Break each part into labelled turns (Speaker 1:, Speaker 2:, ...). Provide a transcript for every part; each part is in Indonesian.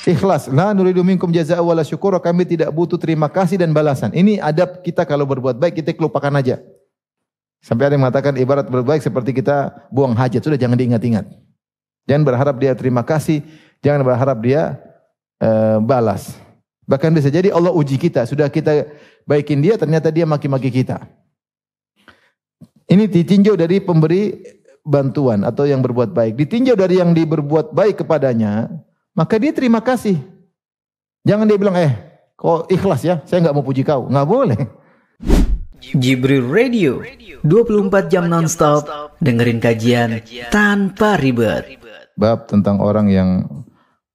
Speaker 1: Ikhlas. La nuridu minkum jazaa'a wala syukura. Kami tidak butuh terima kasih dan balasan. Ini adab kita kalau berbuat baik, kita kelupakan aja. Sampai ada yang mengatakan ibarat berbuat baik seperti kita buang hajat. Sudah, jangan diingat-ingat. Jangan berharap dia terima kasih. Jangan berharap dia balas. Bahkan bisa jadi Allah uji kita. Sudah kita baikin dia, ternyata dia maki-maki kita. Ini ditinjau dari pemberi bantuan atau yang berbuat baik. Ditinjau dari yang berbuat baik kepadanya, maka dia terima kasih. Jangan dia bilang, kok ikhlas ya, saya enggak mau puji kau. Enggak boleh.
Speaker 2: Jibril Radio, 24 jam non-stop, dengerin kajian tanpa ribet.
Speaker 1: Bab tentang orang yang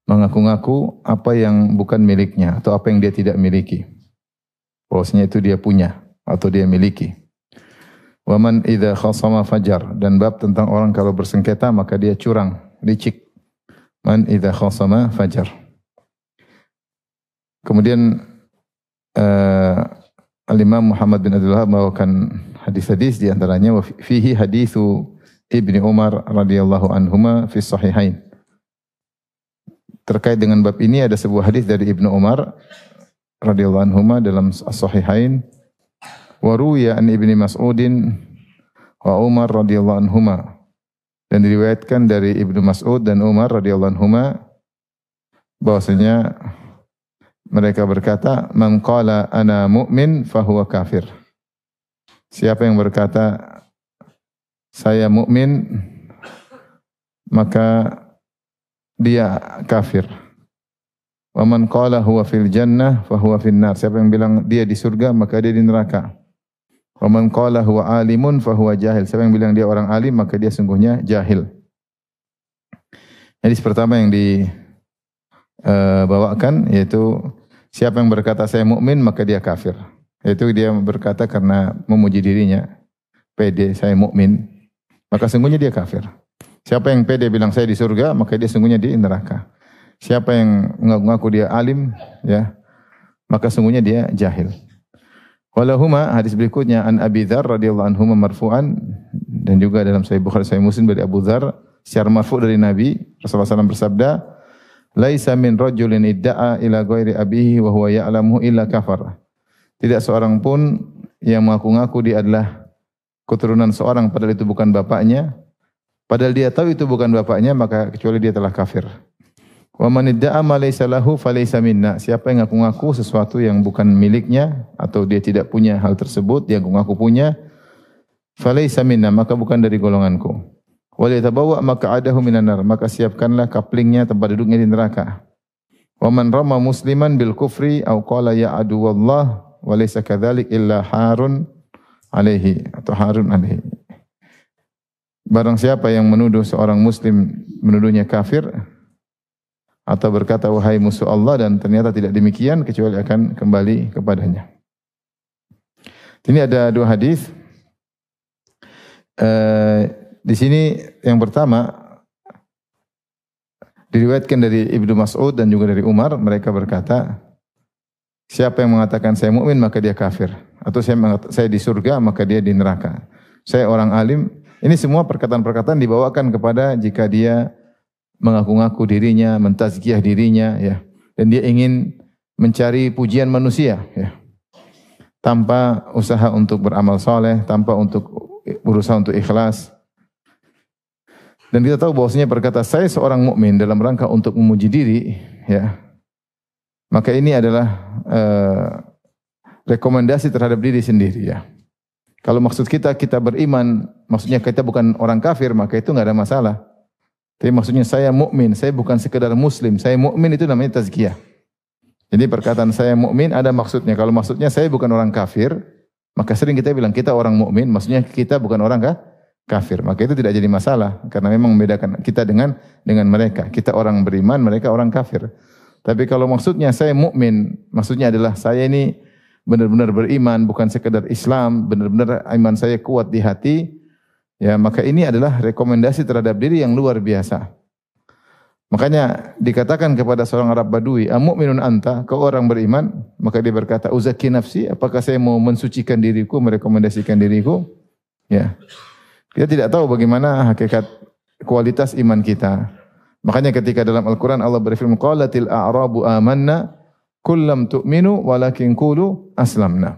Speaker 1: mengaku-ngaku apa yang bukan miliknya atau apa yang dia tidak miliki. Bahwasanya itu dia punya atau dia miliki. Wa man idza khasama fajar, dan bab tentang orang kalau bersengketa maka dia curang, licik. Man idza khasama fajar. Kemudian Al-Imam Muhammad bin Abdul Wahhab membawakan hadis-hadis, di antaranya fihi haditsu Ibnu Umar radhiyallahu anhuma fi sahihain. Terkait dengan bab ini ada sebuah hadis dari Ibnu Umar radhiyallahu anhuma dalam as-sahihain. Wa ruwiya an Ibnu Mas'udin wa Umar radhiyallahu anhuma, dan diriwayatkan dari Ibnu Mas'ud dan Umar radhiyallahu anhuma bahwasanya mereka berkata, man qala ana mu'min fahuwa kafir. Siapa yang berkata saya mukmin maka dia kafir. Wa man qala huwa fil jannah fahuwa fin nar. Siapa yang bilang dia di surga maka dia di neraka. Wa man qala huwa alimun fahuwa jahil. Siapa yang bilang dia orang alim maka dia sungguhnya jahil. Hadis pertama yang dibawakan yaitu siapa yang berkata saya mukmin maka dia kafir. Yaitu dia berkata karena memuji dirinya, pede saya mukmin, maka sungguhnya dia kafir. Siapa yang pede bilang saya di surga maka dia sungguhnya di neraka. Siapa yang mengaku dia alim, ya, maka sungguhnya dia jahil. Walahuma, hadis berikutnya an Abi Dzar radhiyallahu anhu marfu'an, dan juga dalam Sahih Bukhari Sahih Muslim dari Abu Dzar secara marfu' dari Nabi Rasulullah SAW bersabda, laisa min rajulin idda'a ila ghairi abihi wa huwa ya'lamu illa kafar. Tidak seorang pun yang mengaku-ngaku dia adalah keturunan seorang padahal itu bukan bapaknya, padahal dia tahu itu bukan bapaknya, maka kecuali dia telah kafir. Wa man idda'a ma laysa lahu falaysa minna. Siapa yang ngaku-ngaku sesuatu yang bukan miliknya atau dia tidak punya hal tersebut, dia ngaku punya, falaysa minna, maka bukan dari golonganku. Wa liyatabawwa maq'adahu minan nar, maka siapkanlah kaplingnya, tempat duduknya di neraka. Wa man rama musliman bil kufri aw qala ya aduwallah wa laysa kadzalik illa harun alaihi atau harun alaihi. Barang siapa yang menuduh seorang muslim, menuduhnya kafir, atau berkata wahai musuh Allah, dan ternyata tidak demikian, kecuali akan kembali kepadanya. Ini ada dua hadis. Di sini yang pertama diriwayatkan dari Ibnu Mas'ud dan juga dari Umar, mereka berkata, siapa yang mengatakan saya mukmin maka dia kafir, atau saya di surga maka dia di neraka. Saya orang alim. Ini semua perkataan-perkataan dibawakan kepada jika dia mengaku-ngaku dirinya, mentazkiyah dirinya, ya, dan dia ingin mencari pujian manusia, ya, tanpa usaha untuk beramal soleh, tanpa untuk berusaha untuk ikhlas. Dan kita tahu bahwasanya berkata saya seorang mukmin dalam rangka untuk memuji diri, ya, maka ini adalah rekomendasi terhadap diri sendiri, ya. Kalau maksud kita beriman, maksudnya kita bukan orang kafir, maka itu enggak ada masalah. Tapi maksudnya saya mukmin, saya bukan sekedar muslim, saya mukmin, itu namanya tazkiyah. Jadi perkataan saya mukmin ada maksudnya. Kalau maksudnya saya bukan orang kafir, maka sering kita bilang kita orang mukmin, maksudnya kita bukan orang kafir. Maka itu tidak jadi masalah, karena memang membedakan kita dengan mereka. Kita orang beriman, mereka orang kafir. Tapi kalau maksudnya saya mukmin, maksudnya adalah saya ini benar-benar beriman, bukan sekedar Islam, benar-benar iman saya kuat di hati, ya, maka ini adalah rekomendasi terhadap diri yang luar biasa. Makanya dikatakan kepada seorang Arab Badui, "Amu'minun anta?" Kau orang beriman? Maka dia berkata, "Uzakki nafsi." Apakah saya mau mensucikan diriku, merekomendasikan diriku? Ya. Kita tidak tahu bagaimana hakikat kualitas iman kita. Makanya ketika dalam Al-Quran Allah berfirman, qalatil a'rabu amanna, kullam tu'minu, walakin qulu aslamna.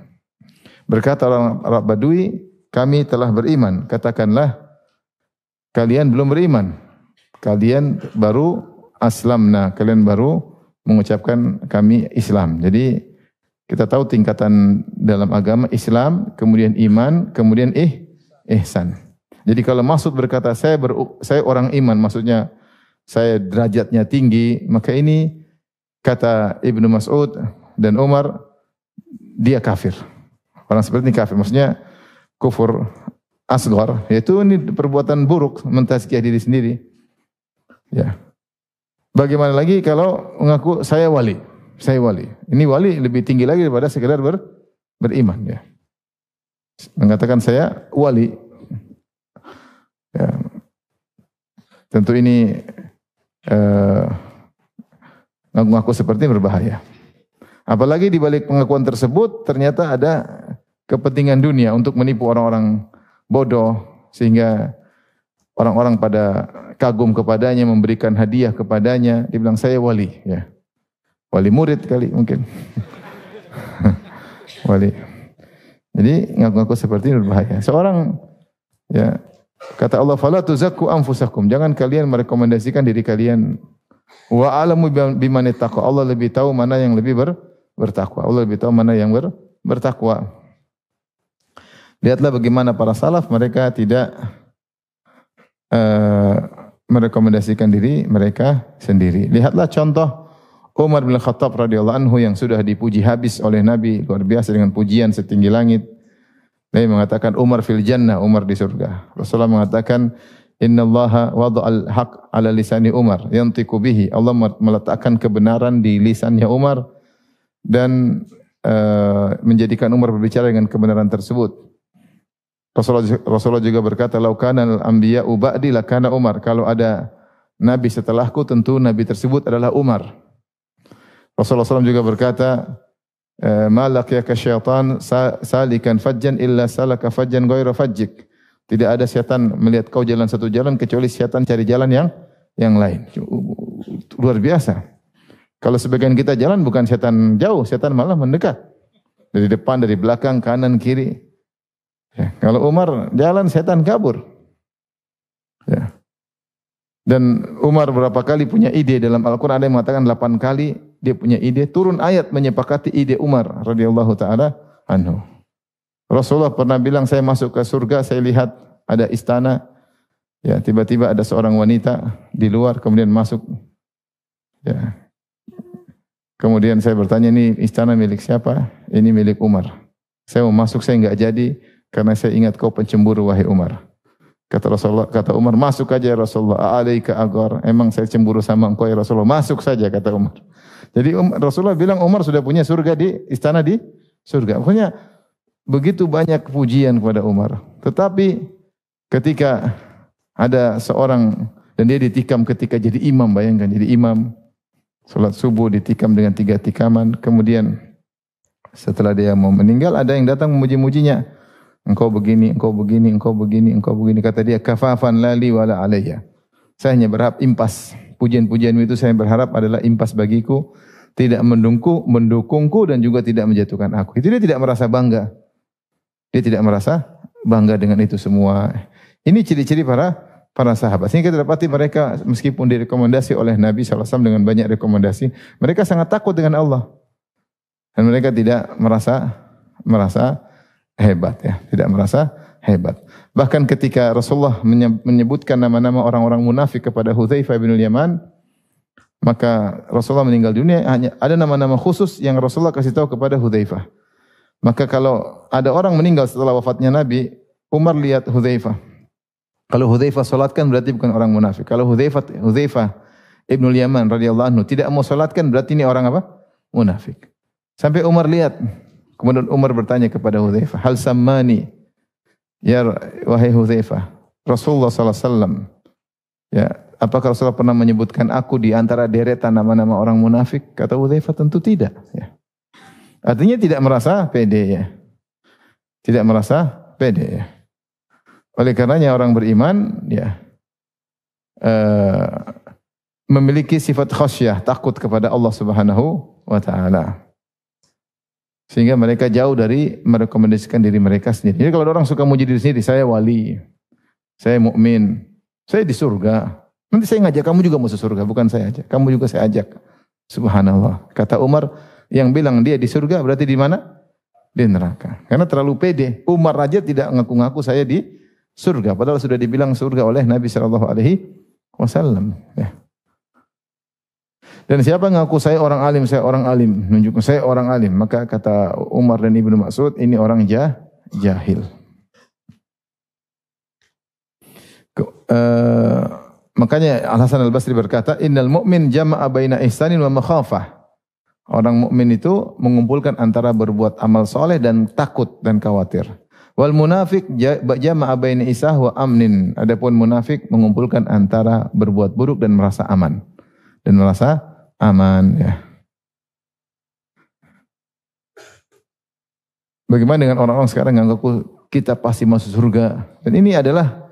Speaker 1: Berkata orang Arab Badui, kami telah beriman. Katakanlah, kalian belum beriman. Kalian baru aslamna. Kalian baru mengucapkan kami Islam. Jadi kita tahu tingkatan dalam agama Islam, kemudian iman, kemudian ihsan. Jadi kalau maksud berkata saya orang iman, maksudnya saya derajatnya tinggi, maka ini kata Ibnu Mas'ud dan Umar, dia kafir. Orang seperti ini kafir. Maksudnya kufur asghar, yaitu ini perbuatan buruk, mentazkiyah diri sendiri. Ya. Bagaimana lagi kalau mengaku saya wali? Saya wali. Ini wali lebih tinggi lagi daripada sekedar beriman. Ya. Mengatakan saya wali. Ya. Tentu ini ngaku-ngaku seperti ini berbahaya. Apalagi di balik pengakuan tersebut ternyata ada kepentingan dunia untuk menipu orang-orang bodoh sehingga orang-orang pada kagum kepadanya, memberikan hadiah kepadanya, dibilang saya wali, ya. Wali murid kali mungkin. Wali. Jadi ngaku-ngaku seperti ini berbahaya. Seorang, ya, kata Allah, fala tuzakku anfusakum. Jangan kalian merekomendasikan diri kalian. Wa alamu biman ittaqa. Allah lebih tahu mana yang lebih bertakwa. Allah lebih tahu mana yang bertakwa. Lihatlah bagaimana para salaf, mereka tidak merekomendasikan diri mereka sendiri. Lihatlah contoh Umar bin Khattab radhiyallahu anhu yang sudah dipuji habis oleh Nabi, luar biasa dengan pujian setinggi langit. Nabi mengatakan Umar fil jannah, Umar di surga. Rasulullah mengatakan innallaha wada'al haq ala lisani Umar yantiqu bihi. Allah meletakkan kebenaran di lisannya Umar dan menjadikan Umar berbicara dengan kebenaran tersebut. Rasulullah juga berkata, "Lau kana al-anbiya'u ba'di lakana Umar." Kalau ada nabi setelahku, tentu nabi tersebut adalah Umar. Rasulullah SAW juga berkata, "Ma laqiyaka syaitan salikan fajjan illa salaka fajjan ghaira fajjik." Tidak ada setan melihat kau jalan satu jalan kecuali setan cari jalan yang lain. Luar biasa. Kalau sebagian kita jalan bukan setan jauh, setan malah mendekat. Dari depan, dari belakang, kanan, kiri. Ya, kalau Umar jalan, setan kabur. Ya. Dan Umar berapa kali punya ide dalam Al-Quran, ada yang mengatakan 8 kali dia punya ide, turun ayat menyepakati ide Umar radhiyallahu taala anhu. Rasulullah pernah bilang, saya masuk ke surga, saya lihat ada istana, ya tiba-tiba ada seorang wanita di luar, kemudian masuk. Ya. Kemudian saya bertanya, ini istana milik siapa? Ini milik Umar. Saya mau masuk, saya enggak jadi karena saya ingat kau pencemburu wahai Umar. Kata Rasulullah, kata Umar, masuk aja ya Rasulullah. A'alaika agar. Emang saya cemburu sama engkau ya Rasulullah. Masuk saja kata Umar. Jadi Rasulullah bilang Umar sudah punya surga di istana di surga. Pokoknya begitu banyak pujian kepada Umar. Tetapi ketika ada seorang dan dia ditikam ketika jadi imam, bayangkan jadi imam, salat subuh ditikam dengan 3 tikaman. Kemudian setelah dia mau meninggal, ada yang datang memuji-mujinya. Engkau begini, engkau begini, engkau begini, engkau begini. Kata dia, kafafan lali wala alayya. Saya hanya berharap impas. Pujian-pujianmu itu saya berharap adalah impas bagiku. Tidak mendukungku dan juga tidak menjatuhkan aku. Itu dia tidak merasa bangga. Dia tidak merasa bangga dengan itu semua. Ini ciri-ciri para sahabat. Sehingga kita dapati mereka meskipun direkomendasi oleh Nabi SAW dengan banyak rekomendasi, mereka sangat takut dengan Allah. Dan mereka tidak merasa hebat, ya, tidak merasa hebat. Bahkan ketika Rasulullah menyebutkan nama-nama orang-orang munafik kepada Hudzaifah bin Yaman, maka Rasulullah meninggal dunia, hanya ada nama-nama khusus yang Rasulullah kasih tahu kepada Hudzaifah. Maka kalau ada orang meninggal setelah wafatnya Nabi, Umar lihat Hudzaifah. Kalau Hudzaifah salatkan berarti bukan orang munafik. Kalau Hudzaifah Ibnu Yaman radhiyallahu anhu tidak mau salatkan berarti ini orang apa? Munafik. Sampai Umar lihat. Kemudian Umar bertanya kepada Hudzaifah, "Hal sammani ya wahai Hudzaifah, Rasulullah sallallahu alaihi wasallam, ya, apakah Rasulullah pernah menyebutkan aku di antara deretan nama-nama orang munafik?" Kata Hudzaifah, "Tentu tidak." Ya. Artinya tidak merasa pede, ya. Tidak merasa pede, ya. Oleh karenanya orang beriman, ya, memiliki sifat khasyah, takut kepada Allah Subhanahu wa taala. Sehingga mereka jauh dari merekomendasikan diri mereka sendiri. Jadi kalau orang suka muji diri sendiri, saya wali, saya mukmin, saya di surga. Nanti saya ngajak kamu juga masuk surga, bukan saya aja. Kamu juga saya ajak. Subhanallah. Kata Umar, yang bilang dia di surga berarti di mana? Di neraka. Karena terlalu pede. Umar aja tidak ngaku-ngaku saya di surga. Padahal sudah dibilang surga oleh Nabi SAW. Ya. Dan siapa ngaku saya orang alim, menunjukkan saya orang alim. Maka kata Umar dan Ibnu Mas'ud, ini orang jahil. Makanya Al-Hasan Al-Basri berkata, innal mu'min jama'a baina ihsanin wa makhafah. Orang mukmin itu mengumpulkan antara berbuat amal soleh dan takut dan khawatir. Wal munafik jama'a baina isah wa amnin. Adapun munafik mengumpulkan antara berbuat buruk dan merasa aman. Ya. Bagaimana dengan orang-orang sekarang yang mengaku kita pasti masuk surga? Dan ini adalah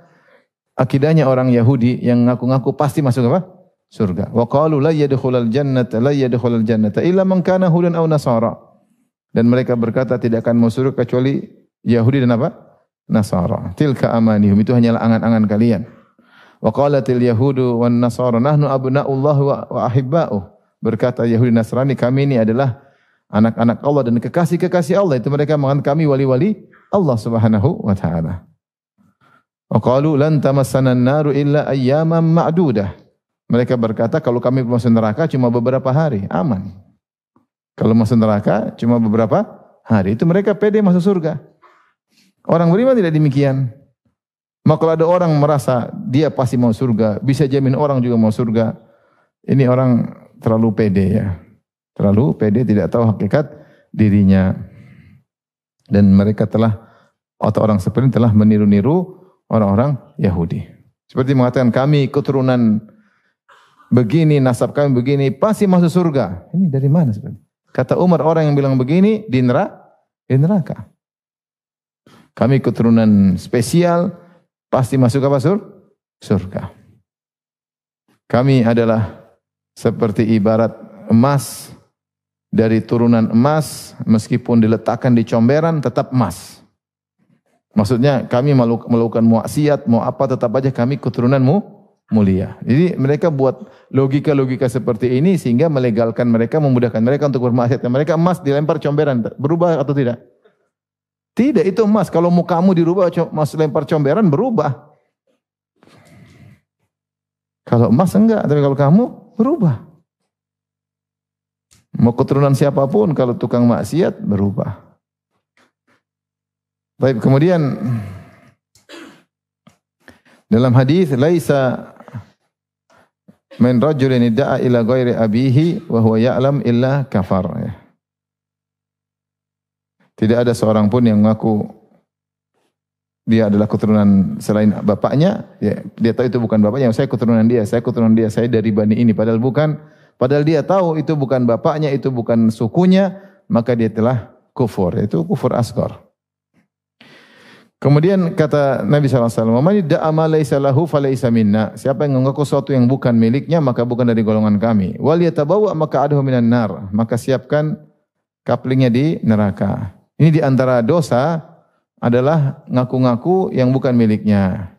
Speaker 1: akidahnya orang Yahudi yang ngaku-ngaku pasti masuk apa? Surga. Wa qalu la yadkhulul jannata illa man kana hudan aw nasara. Dan mereka berkata tidak akan masuk surga kecuali Yahudi dan apa? Nasara. Tilka amanihum, itu hanyalah angan-angan kalian. Wa qalatil yahudu wan nasara nahnu abna'ullah wa ahibba'uh. Berkata Yahudi Nasrani, kami ini adalah anak-anak Allah dan kekasih-kekasih Allah. Itu mereka mengatakan kami wali-wali Allah Subhanahu wa taala. Wa qalu lan tamassana an-naru illa ayyaman ma'dudah. Mereka berkata kalau kami masuk neraka cuma beberapa hari, aman. Kalau masuk neraka cuma beberapa hari, itu mereka pede masuk surga. Orang beriman tidak demikian. Maka kalau ada orang merasa dia pasti mau surga, bisa jamin orang juga mau surga, ini orang terlalu pede ya. Terlalu pede, tidak tahu hakikat dirinya. Dan mereka atau orang seperti ini telah meniru-niru orang-orang Yahudi. Seperti mengatakan kami keturunan begini, nasab kami begini, pasti masuk surga. Ini dari mana sebenarnya? Kata Umar, orang yang bilang begini di neraka. Kami keturunan spesial, pasti masuk apa? Surga. Kami adalah seperti ibarat emas, dari turunan emas, meskipun diletakkan di comberan tetap emas. Maksudnya kami melakukan maksiat, mau apa tetap aja kami keturunanmu mulia. Jadi mereka buat logika-logika seperti ini sehingga melegalkan mereka, memudahkan mereka untuk bermaksiat. Mereka emas dilempar comberan, berubah atau tidak? Tidak, itu emas. Kalau mau kamu dirubah, emas lempar comberan berubah. Kalau emas enggak, tapi kalau kamu berubah. Mau keturunan siapapun, kalau tukang maksiat berubah. Baik, kemudian dalam hadis laisa min rajulin idda'a ila ghairi abihi wa huwa ya'lam illa kafar. Tidak ada seorang pun yang mengaku dia adalah keturunan selain bapaknya, ya, dia tahu itu bukan bapaknya, saya keturunan dia, saya dari bani ini, padahal bukan, padahal dia tahu itu bukan bapaknya, itu bukan sukunya, maka dia telah kufur, itu kufur asghar. Kemudian kata Nabi SAW, "Man idda'a ma laysa lahu falaysa minna." Siapa yang mengaku sesuatu yang bukan miliknya, maka bukan dari golongan kami. Wal yatabawwa maq'adahu minan nar. Maka siapkan kaplingnya di neraka. Ini di antara dosa adalah ngaku-ngaku yang bukan miliknya.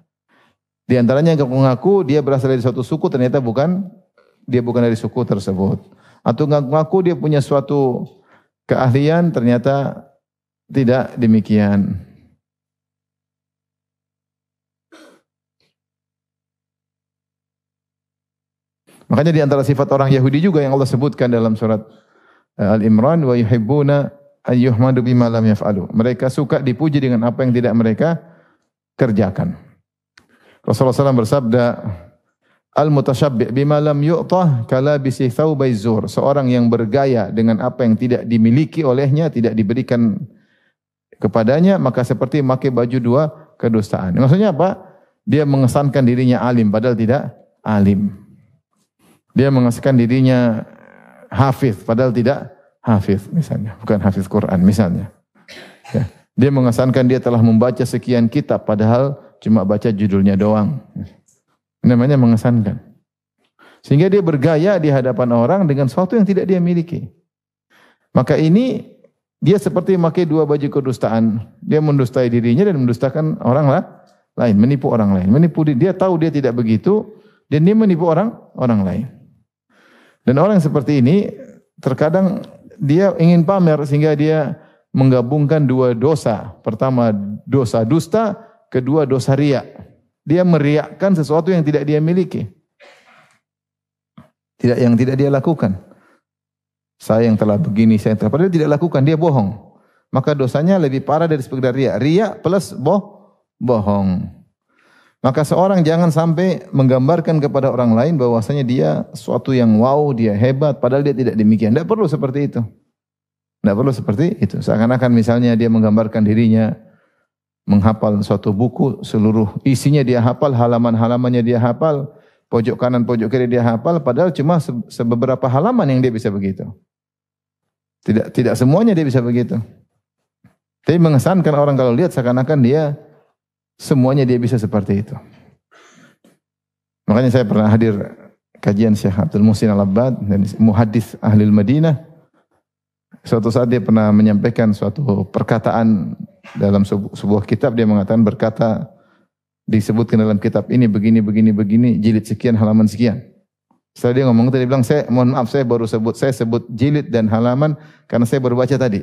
Speaker 1: Di antaranya ngaku-ngaku dia berasal dari suatu suku, ternyata dia bukan dari suku tersebut. Atau ngaku-ngaku dia punya suatu keahlian, ternyata tidak demikian. Makanya di antara sifat orang Yahudi juga yang Allah sebutkan dalam surat Al-Imran, wa yuhibbuna ayyuhmadu bima lam yaf'alu. Mereka suka dipuji dengan apa yang tidak mereka kerjakan. Rasulullah SAW bersabda, al-mutasyabbi' bima lam yu'tah kalabisi thawbai zur. Seorang yang bergaya dengan apa yang tidak dimiliki olehnya, tidak diberikan kepadanya, maka seperti memakai baju dua kedustaan. Maksudnya apa? Dia mengesankan dirinya alim padahal tidak alim. Dia mengesankan dirinya hafiz padahal tidak hafiz misalnya, bukan hafiz Quran misalnya. Ya. Dia mengesankan dia telah membaca sekian kitab padahal cuma baca judulnya doang. Namanya mengesankan. Sehingga dia bergaya di hadapan orang dengan sesuatu yang tidak dia miliki. Maka ini dia seperti memakai dua baju kedustaan. Dia mendustai dirinya dan mendustakan orang lain, menipu orang lain. Dia tahu dia tidak begitu dan dia menipu orang lain. Dan orang seperti ini terkadang dia ingin pamer sehingga dia menggabungkan dua dosa. Pertama dosa dusta, kedua dosa riya. Dia meriakkan sesuatu yang tidak dia miliki. Yang tidak dia lakukan. Saya yang telah begini, saya yang telah padahal tidak lakukan, dia bohong. Maka dosanya lebih parah dari sekedar riya. Riya plus bohong. Maka seorang jangan sampai menggambarkan kepada orang lain bahwasanya dia suatu yang wow, dia hebat, padahal dia tidak demikian. Tidak perlu seperti itu. Tidak perlu seperti itu. Seakan-akan misalnya dia menggambarkan dirinya menghafal suatu buku, seluruh isinya dia hafal, halaman-halamannya dia hafal, pojok kanan, pojok kiri dia hafal, padahal cuma beberapa halaman yang dia bisa begitu. Tidak semuanya dia bisa begitu. Tapi mengesankan orang kalau lihat seakan-akan dia semuanya dia bisa seperti itu. Makanya saya pernah hadir kajian Syekh Abdul Muhsin Al-Abbad dan muhaddits ahli Madinah. Suatu saat dia pernah menyampaikan suatu perkataan dalam sebuah kitab, dia mengatakan berkata disebutkan dalam kitab ini begini, jilid sekian, halaman sekian. Setelah dia ngomong tadi, dia bilang, mohon maaf saya sebut jilid dan halaman karena saya baru baca tadi.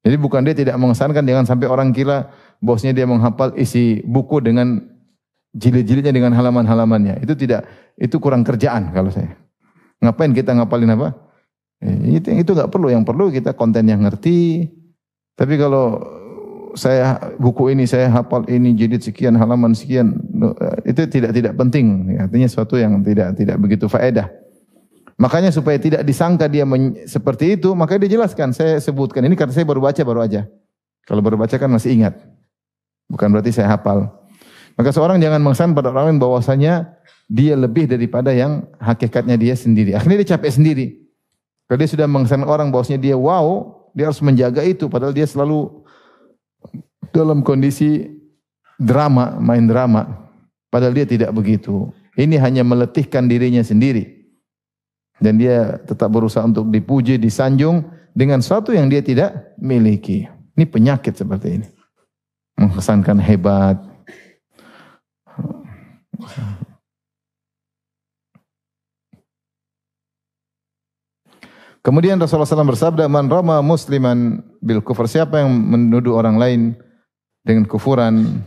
Speaker 1: Jadi bukan dia tidak mengesankan, jangan sampai orang kira bosnya dia menghafal isi buku dengan jilid-jilidnya dengan halaman-halamannya. Itu kurang kerjaan kalau saya. Ngapain kita ngapalin apa? Itu enggak perlu, yang perlu kita konten yang ngerti. Tapi kalau buku ini saya hafal ini jilid sekian, halaman sekian, itu tidak penting. Artinya sesuatu yang tidak begitu faedah. Makanya supaya tidak disangka dia seperti itu, maka dia jelaskan, saya sebutkan ini karena saya baru aja. Kalau baru baca kan masih ingat. Bukan berarti saya hafal. Maka seorang jangan mengesan pada orang lain bahwasanya dia lebih daripada yang hakikatnya dia sendiri. Akhirnya dia capek sendiri. Kalau dia sudah mengesan orang bahwasanya dia wow, dia harus menjaga itu. Padahal dia selalu dalam kondisi main drama. Padahal dia tidak begitu. Ini hanya meletihkan dirinya sendiri. Dan dia tetap berusaha untuk dipuji, disanjung dengan sesuatu yang dia tidak miliki. Ini penyakit seperti ini. Mengesankan hebat. Kemudian Rasulullah SAW bersabda, "Man rama musliman bil kufur." Siapa yang menuduh orang lain dengan kufuran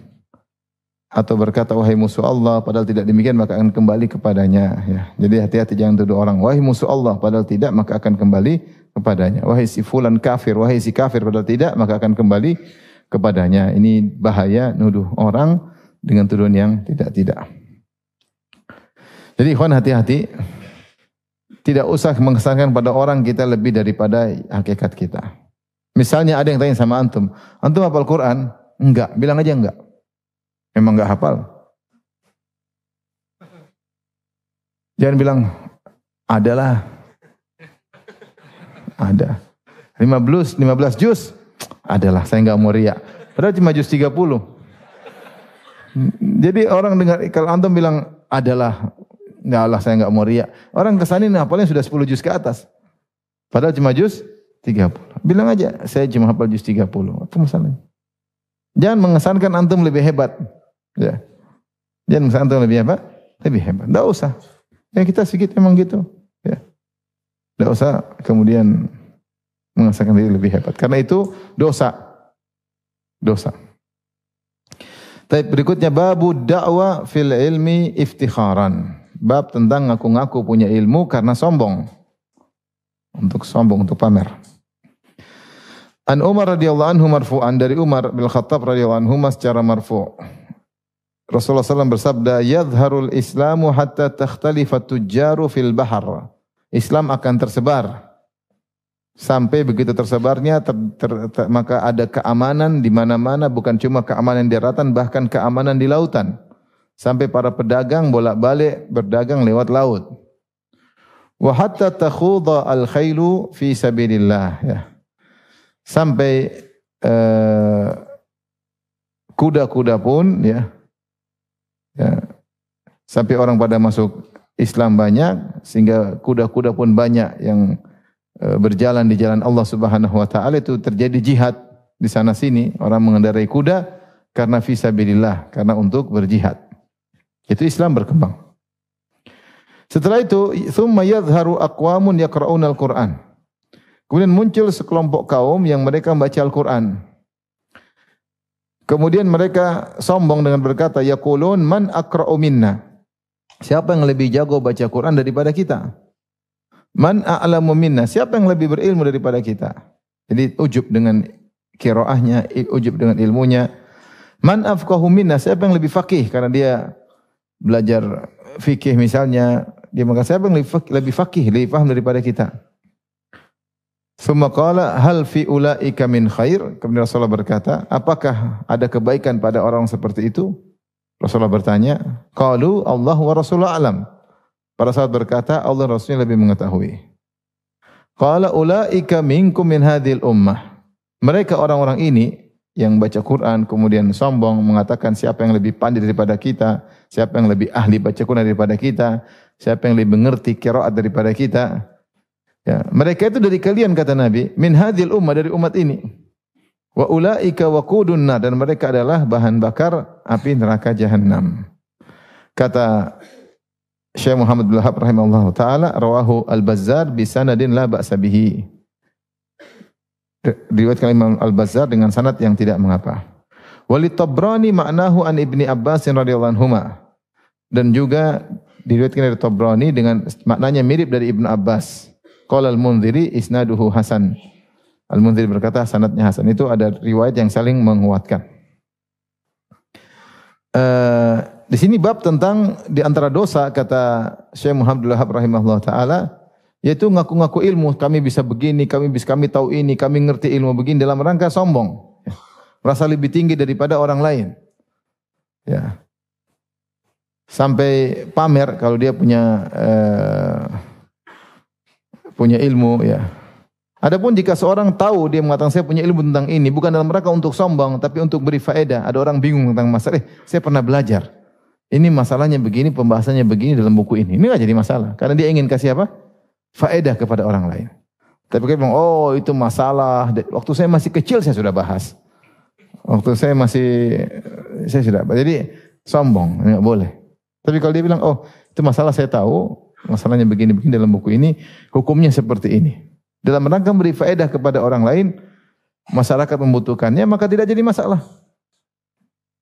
Speaker 1: atau berkata wahai musuh Allah padahal tidak demikian maka akan kembali kepadanya, ya. Jadi hati-hati jangan tuduh orang wahai musuh Allah padahal tidak maka akan kembali kepadanya. Wahai si fulan kafir, wahai si kafir padahal tidak maka akan kembali kepadanya. Ini bahaya nuduh orang dengan tuduhan yang tidak. Jadi ikhwan hati-hati. Tidak usah mengesankan pada orang kita lebih daripada hakikat kita. Misalnya ada yang tanya sama antum hafal Quran? Enggak, bilang aja enggak. Memang enggak hafal. Jangan bilang adalah. Ada. 15 juz? Adalah, saya enggak mau riak. Padahal cuma juz 30. Jadi orang dengar kalau antum bilang adalah, enggak lah saya enggak mau riak. Orang kesana hafalnya sudah 10 juz ke atas. Padahal cuma juz 30. Bilang aja saya cuma hafal juz 30. Apa masalahnya? Jangan mengesankan antum lebih hebat. Ya. Jangan mengesankan antum lebih hebat. Enggak usah. Ya kita sedikit memang gitu. Ya. Enggak usah kemudian mengesankan diri lebih hebat. Karena itu dosa. Tapi berikutnya babu da'wa fil ilmi iftikharan. Bab tentang ngaku-ngaku punya ilmu karena sombong. Untuk pamer. An Umar radhiyallahu anhu marfu'an, dari Umar bin Khattab radhiyallahu anhu secara marfu'. Rasulullah SAW bersabda, "Yadhharul Islamu hatta takhtalifa tujjaru fil bahar." Islam akan tersebar. Sampai begitu tersebarnya maka ada keamanan di mana-mana, bukan cuma keamanan di daratan, bahkan keamanan di lautan. Sampai para pedagang bolak-balik berdagang lewat laut. Wa hatta takhudha al-khailu fi sabilillah, ya. Sampai kuda-kuda pun, ya. Sampai orang pada masuk Islam banyak sehingga kuda-kuda pun banyak yang berjalan di jalan Allah Subhanahu wa taala, itu terjadi jihad di sana sini. Orang mengendarai kuda karena fisabilillah, karena untuk berjihad. Itu Islam berkembang. Setelah itu, thumma yadhharu aqwamun yaqra'unal Qur'an. Kemudian muncul sekelompok kaum yang mereka membaca Al-Qur'an. Kemudian mereka sombong dengan berkata, yaqulun man aqra'u minna. Siapa yang lebih jago baca Quran daripada kita? Man a'lamu minna. Siapa yang lebih berilmu daripada kita? Jadi ujub dengan qiraahnya, ujub dengan ilmunya. Man afqahu minna. Siapa yang lebih faqih karena dia belajar fikih misalnya, dia mengatakan siapa yang lebih faqih, lebih paham daripada kita. Summa qala hal fi ulaika min khair. Kemudian Rasulullah berkata, apakah ada kebaikan pada orang seperti itu? Rasulullah bertanya, qalu Allah wa Rasulullah alam. Para sahabat berkata, Allah Rasulnya lebih mengetahui. Qala ulaika minkum min hadhil ummah. Mereka orang-orang ini yang baca Quran kemudian sombong mengatakan siapa yang lebih pandai daripada kita, siapa yang lebih ahli baca Quran daripada kita, siapa yang lebih mengerti qiraat daripada kita. Ya, mereka itu dari kalian kata Nabi, min hadhil ummah, dari umat ini. Wa ulaika waqudun nar, dan mereka adalah bahan bakar api neraka jahanam. Kata Syekh Muhammad bin Wahab rahimahullahu taala, rawahu Al-Bazzar bi sanadin la ba'sa bihi. Diriwayatkan Imam Al-Bazzar dengan sanad yang tidak mengapa. Wali Tabrani ma'nahu an Ibni Abbas radhiyallahu anhuma. Dan juga diriwayatkan dari Tabrani dengan maknanya mirip dari Ibnu Abbas. Qala Al-Mundhiri isnaduhu hasan. Al-Mundhiri berkata sanadnya hasan. Itu ada riwayat yang saling menguatkan. Di sini bab tentang di antara dosa kata Syekh Muhammad bin Wahab rahimahullah taala, yaitu ngaku-ngaku ilmu, kami bisa begini, kami tahu ini, kami ngerti ilmu begini dalam rangka sombong. Ya. Merasa lebih tinggi daripada orang lain. Ya. Sampai pamer kalau dia punya ilmu, ya. Adapun jika seorang tahu dia mengatakan saya punya ilmu tentang ini, bukan dalam rangka untuk sombong, tapi untuk beri faedah. Ada orang bingung tentang masalah, saya pernah belajar. Ini masalahnya begini, pembahasannya begini dalam buku ini. Ini enggak jadi masalah, karena dia ingin kasih apa? Faedah kepada orang lain. Tapi kita bilang, oh itu masalah. Waktu saya masih kecil saya sudah bahas. Waktu saya sudah bahas. Jadi sombong, enggak boleh. Tapi kalau dia bilang, oh itu masalah saya tahu, masalahnya begini-begini dalam buku ini, hukumnya seperti ini. Dalam rangka beri faedah kepada orang lain, masyarakat membutuhkannya, maka tidak jadi masalah.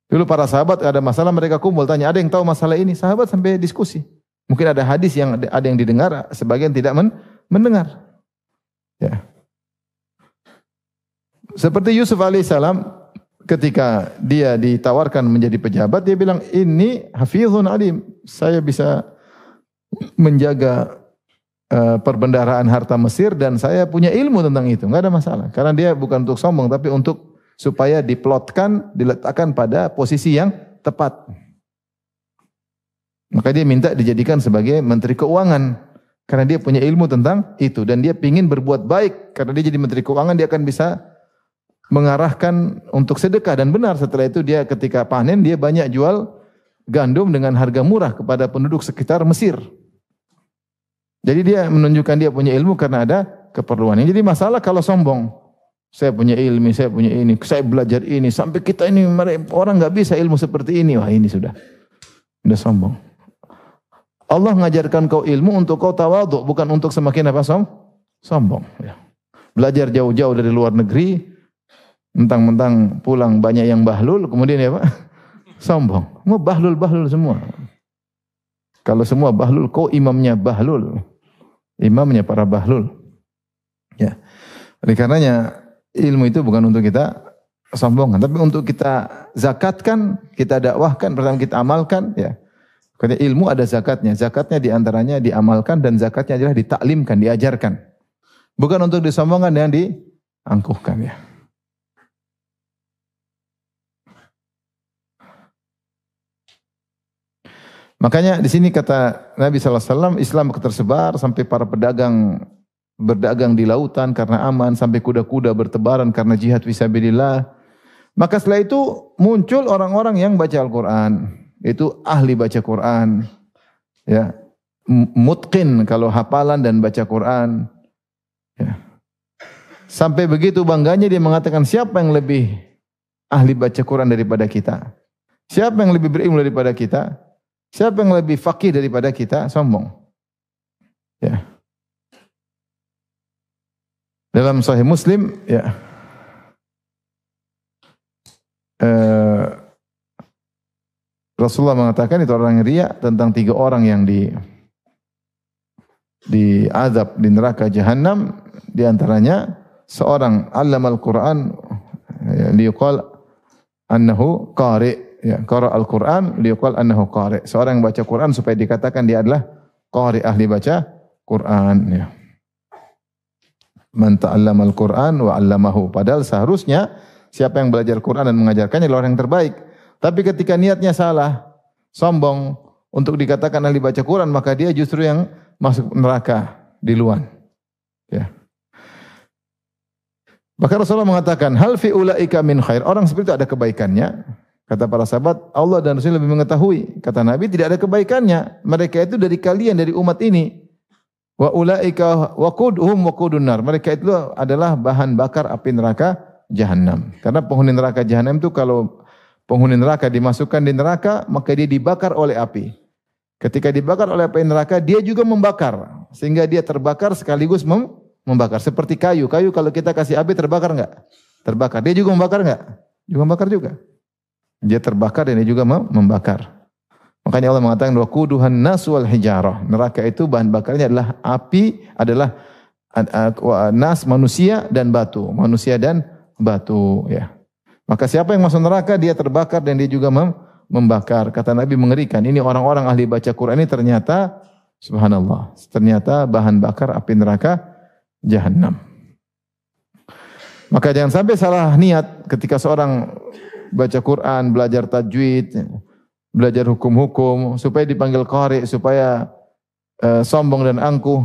Speaker 1: Dulu para sahabat ada masalah, mereka kumpul tanya, ada yang tahu masalah ini? Sahabat sampai diskusi. Mungkin ada hadis yang ada yang didengar, sebagian tidak mendengar. Ya. Seperti Yusuf alaihissalam ketika dia ditawarkan menjadi pejabat, dia bilang, ini hafizun alim, saya bisa menjaga perbendaharaan harta Mesir dan saya punya ilmu tentang itu. Enggak ada masalah. Karena dia bukan untuk sombong, tapi untuk supaya diplotkan, diletakkan pada posisi yang tepat. Maka dia minta dijadikan sebagai menteri keuangan. Karena dia punya ilmu tentang itu. Dan dia ingin berbuat baik. Karena dia jadi menteri keuangan, dia akan bisa mengarahkan untuk sedekah. Dan benar setelah itu dia ketika panen, dia banyak jual gandum dengan harga murah kepada penduduk sekitar Mesir. Jadi dia menunjukkan dia punya ilmu karena ada keperluan. Jadi masalah kalau sombong. Saya punya ilmu, saya punya ini, saya belajar ini. Sampai kita ini, orang enggak bisa ilmu seperti ini. Wah ini sudah sombong. Allah mengajarkan kau ilmu untuk kau tawadhu, bukan untuk semakin apa sombong. Ya. Belajar jauh-jauh dari luar negeri, mentang-mentang pulang banyak yang bahlul, kemudian ya Pak, sombong. Mau bahlul semua. Kalau semua bahlul, kau imamnya bahlul. Imamnya para bahlul. Ya. Oleh karenanya ilmu itu bukan untuk kita sombongkan, tapi untuk kita zakatkan, kita dakwahkan, pertama kita amalkan, ya. Karena ilmu ada zakatnya. Zakatnya diantaranya diamalkan dan zakatnya adalah ditaklimkan, diajarkan. Bukan untuk disombongkan dan diangkuhkan, ya. Makanya di sini kata Nabi SAW, Islam tersebar sampai para pedagang berdagang di lautan karena aman, sampai kuda-kuda bertebaran karena jihad fisabilillah. Maka setelah itu muncul orang-orang yang baca Al-Quran. Itu ahli baca Quran. Ya. mutqin kalau hafalan dan baca Quran. Ya. Sampai begitu bangganya dia mengatakan, siapa yang lebih ahli baca Quran daripada kita? Siapa yang lebih berilmu daripada kita? Siapa yang lebih faqih daripada kita? Sombong. Ya. Dalam Sahih Muslim, ya, Rasulullah mengatakan itu orang yang riya tentang 3 orang yang diazab di neraka Jahannam, di antaranya seorang allamal Quran liqal annahu qari, ya, qara al-Quran liqal annahu qari. Seorang yang baca Quran supaya dikatakan dia adalah qari, ahli baca Quran, ya. Man ta'allamal Quran wa 'allamahu. Padahal seharusnya siapa yang belajar Quran dan mengajarkannya adalah orang yang terbaik. Tapi ketika niatnya salah, sombong untuk dikatakan ahli baca Quran, maka dia justru yang masuk neraka duluan. Ya. Bahkan Rasulullah mengatakan, hal fi ulaika min khair. Orang seperti itu ada kebaikannya. Kata para sahabat, Allah dan Rasul lebih mengetahui. Kata Nabi, tidak ada kebaikannya. Mereka itu dari kalian, dari umat ini. Wa ulaika waqudhum waqudun nar. Mereka itu adalah bahan bakar api neraka Jahannam. Karena penghuni neraka Jahannam itu kalau penghuni neraka dimasukkan di neraka, maka dia dibakar oleh api. Ketika dibakar oleh api neraka, dia juga membakar. Sehingga dia terbakar sekaligus membakar. Seperti kayu. Kayu kalau kita kasih api terbakar enggak? Terbakar. Dia juga membakar enggak? Juga membakar juga. Dia terbakar dan dia juga membakar. Makanya Allah mengatakan waquduhan nas wal hijarah. Neraka itu bahan bakarnya adalah api, adalah nas manusia dan batu. Manusia dan batu, ya. Maka siapa yang masuk neraka dia terbakar dan dia juga membakar. Kata Nabi mengerikan. Ini orang-orang ahli baca Quran ini ternyata subhanallah, ternyata bahan bakar api neraka Jahannam. Maka jangan sampai salah niat ketika seorang baca Quran, belajar tajwid, belajar hukum-hukum supaya dipanggil qari, supaya sombong dan angkuh.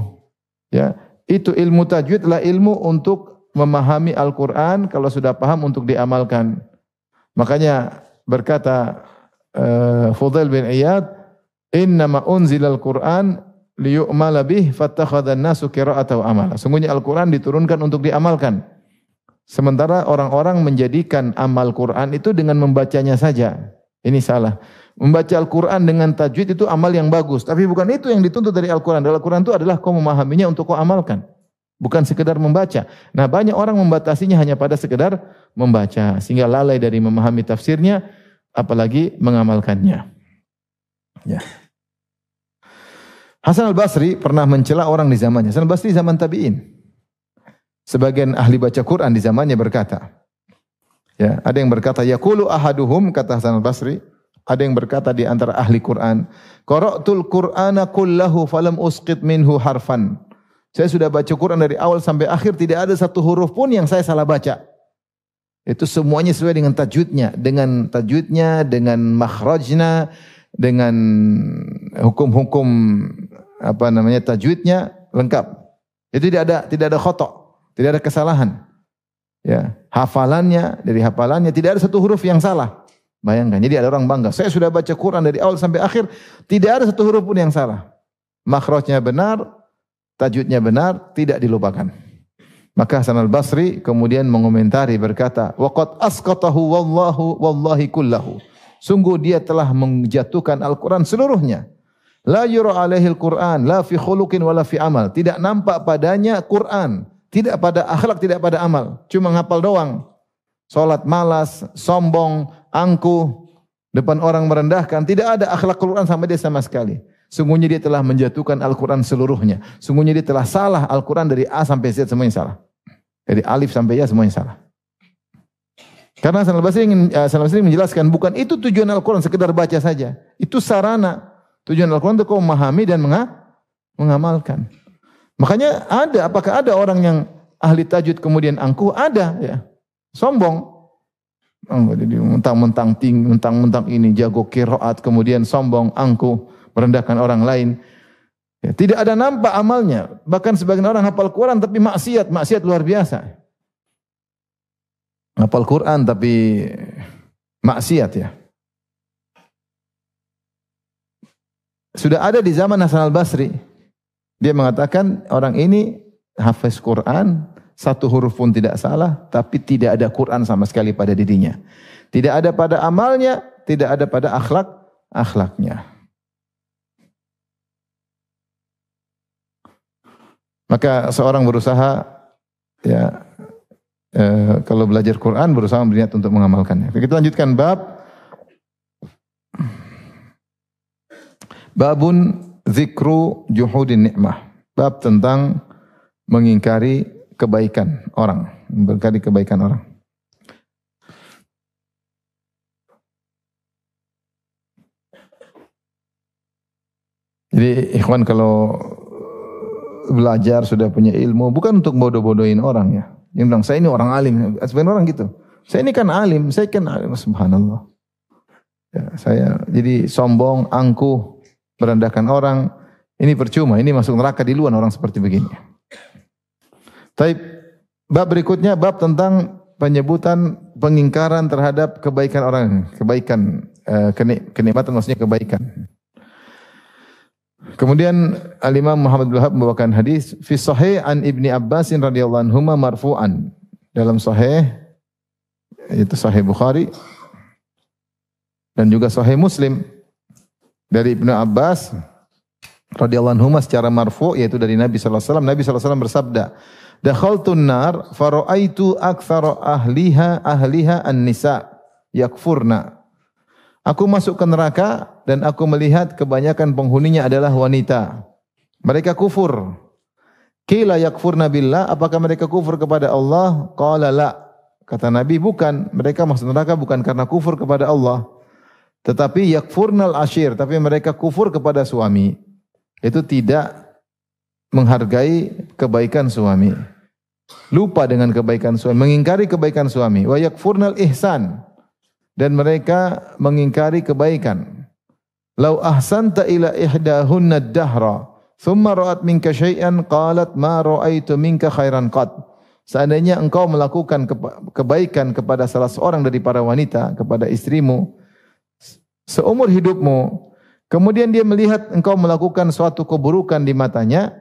Speaker 1: Ya, itu ilmu tajwid adalah ilmu untuk memahami Al-Quran, kalau sudah paham untuk diamalkan. Makanya berkata Fudail bin Iyad, innama unzilal Quran liyu'mala bih fattakhadhan nasu qira'atahu amala. Sungguhnya Al-Quran diturunkan untuk diamalkan. Sementara orang-orang menjadikan amal Quran itu dengan membacanya saja. Ini salah. Membaca Al-Quran dengan tajwid itu amal yang bagus. Tapi bukan itu yang dituntut dari Al-Quran. Dari Al-Quran itu adalah kau memahaminya untuk kau amalkan. Bukan sekedar membaca. Nah, banyak orang membatasinya hanya pada sekedar membaca. Sehingga lalai dari memahami tafsirnya, apalagi mengamalkannya. Ya. Hasan al-Basri pernah mencela orang di zamannya. Hasan al-Basri zaman tabi'in. Sebagian ahli baca Quran di zamannya berkata. Ya, ada yang berkata, yaqulu ahaduhum, kata Hasan al-Basri. Ada yang berkata di antara ahli Quran, qara'tul Qur'ana kullahu falam usqit minhu harfan. Saya sudah baca Quran dari awal sampai akhir, tidak ada satu huruf pun yang saya salah baca. Itu semuanya sesuai dengan tajwidnya, dengan makhrajnya, dengan hukum-hukum tajwidnya lengkap. Itu tidak ada khata', tidak ada kesalahan. Ya, dari hafalannya tidak ada satu huruf yang salah. Bayangkan, jadi ada orang bangga. Saya sudah baca Quran dari awal sampai akhir, tidak ada satu huruf pun yang salah. Makhrajnya benar, tajwidnya benar, tidak dilupakan. Maka Hasan al-Basri kemudian mengomentari berkata, waqad asqatahu wallahi kullahu. Sungguh dia telah menjatuhkan Al-Quran seluruhnya. La yura alaihi al-Quran, la fi khuluqin wala fi amal. Tidak nampak padanya Quran, tidak pada akhlak, tidak pada amal. Cuma ngapal doang. Salat malas, sombong, angkuh, depan orang merendahkan, tidak ada akhlak Al-Quran sama dia sama sekali. Sungguhnya dia telah menjatuhkan Al-Quran seluruhnya. Sungguhnya dia telah salah Al-Quran dari A sampai Z semuanya salah. Dari alif sampai ya semuanya salah. Karena Hasan al-Basri menjelaskan bukan itu tujuan Al-Quran sekedar baca saja. Itu sarana. Tujuan Al-Quran itu kau memahami dan mengamalkan. Makanya apakah ada orang yang ahli tajwid kemudian angkuh? Ada, ya. Sombong. Jadi mentang-mentang ini jago qiraat, kemudian sombong, angkuh, merendahkan orang lain. Ya, tidak ada nampak amalnya. Bahkan sebagian orang hafal Quran tapi maksiat luar biasa. Hafal Quran tapi maksiat, ya. sudah ada di zaman Hasan al-Basri. Dia mengatakan orang ini hafiz Quran, satu huruf pun tidak salah, tapi tidak ada Quran sama sekali pada dirinya. Tidak ada pada amalnya, tidak ada pada akhlaknya. Maka seorang berusaha ya kalau belajar Quran berusaha berniat untuk mengamalkannya. Kita lanjutkan babun zikru juhudin ni'mah. Bab tentang mengingkari kebaikan orang, mengingkari kebaikan orang. Jadi ikhwan kalau belajar sudah punya ilmu bukan untuk bodoh-bodohin orang ya. Yang bilang saya ini orang alim, sebenarnya orang gitu. Saya ini kan alim, subhanallah. Ya, saya jadi sombong, angkuh, merendahkan orang. Ini percuma, ini masuk neraka di luar orang seperti begini. Tapi bab berikutnya bab tentang penyebutan pengingkaran terhadap kebaikan orang, kenikmatan maksudnya kebaikan. Kemudian Al-Imam Muhammad bin Wahab membawakan hadis fi sahih an Ibni Abbas radhiyallahu anhu marfu'an. Dalam sahih itu sahih Bukhari dan juga sahih Muslim dari Ibnu Abbas radhiyallahu anhu secara marfu' yaitu dari Nabi sallallahu alaihi wasallam. Nabi sallallahu alaihi wasallam bersabda, "Dakhaltun nar fara'aitu aktsara ahliha an-nisa yakfurna." Aku masuk ke neraka dan aku melihat kebanyakan penghuninya adalah wanita. Mereka kufur. Qila yakfurna billah, apakah mereka kufur kepada Allah? Qala la. Kata Nabi, bukan. Mereka masuk neraka bukan karena kufur kepada Allah. Tetapi yakfurnal ashir, tapi mereka kufur kepada suami. Itu tidak menghargai kebaikan suami. Lupa dengan kebaikan suami, mengingkari kebaikan suami. Wa yakfurnal ihsan. Dan mereka mengingkari kebaikan. Lau ahsanta ila ihdahunna ad-dahra, thumma ra'at minka syai'an qalat ma ra'aitu minka khairan qad. Seandainya engkau melakukan kebaikan kepada salah seorang dari para wanita, kepada istrimu, seumur hidupmu, kemudian dia melihat engkau melakukan suatu keburukan di matanya,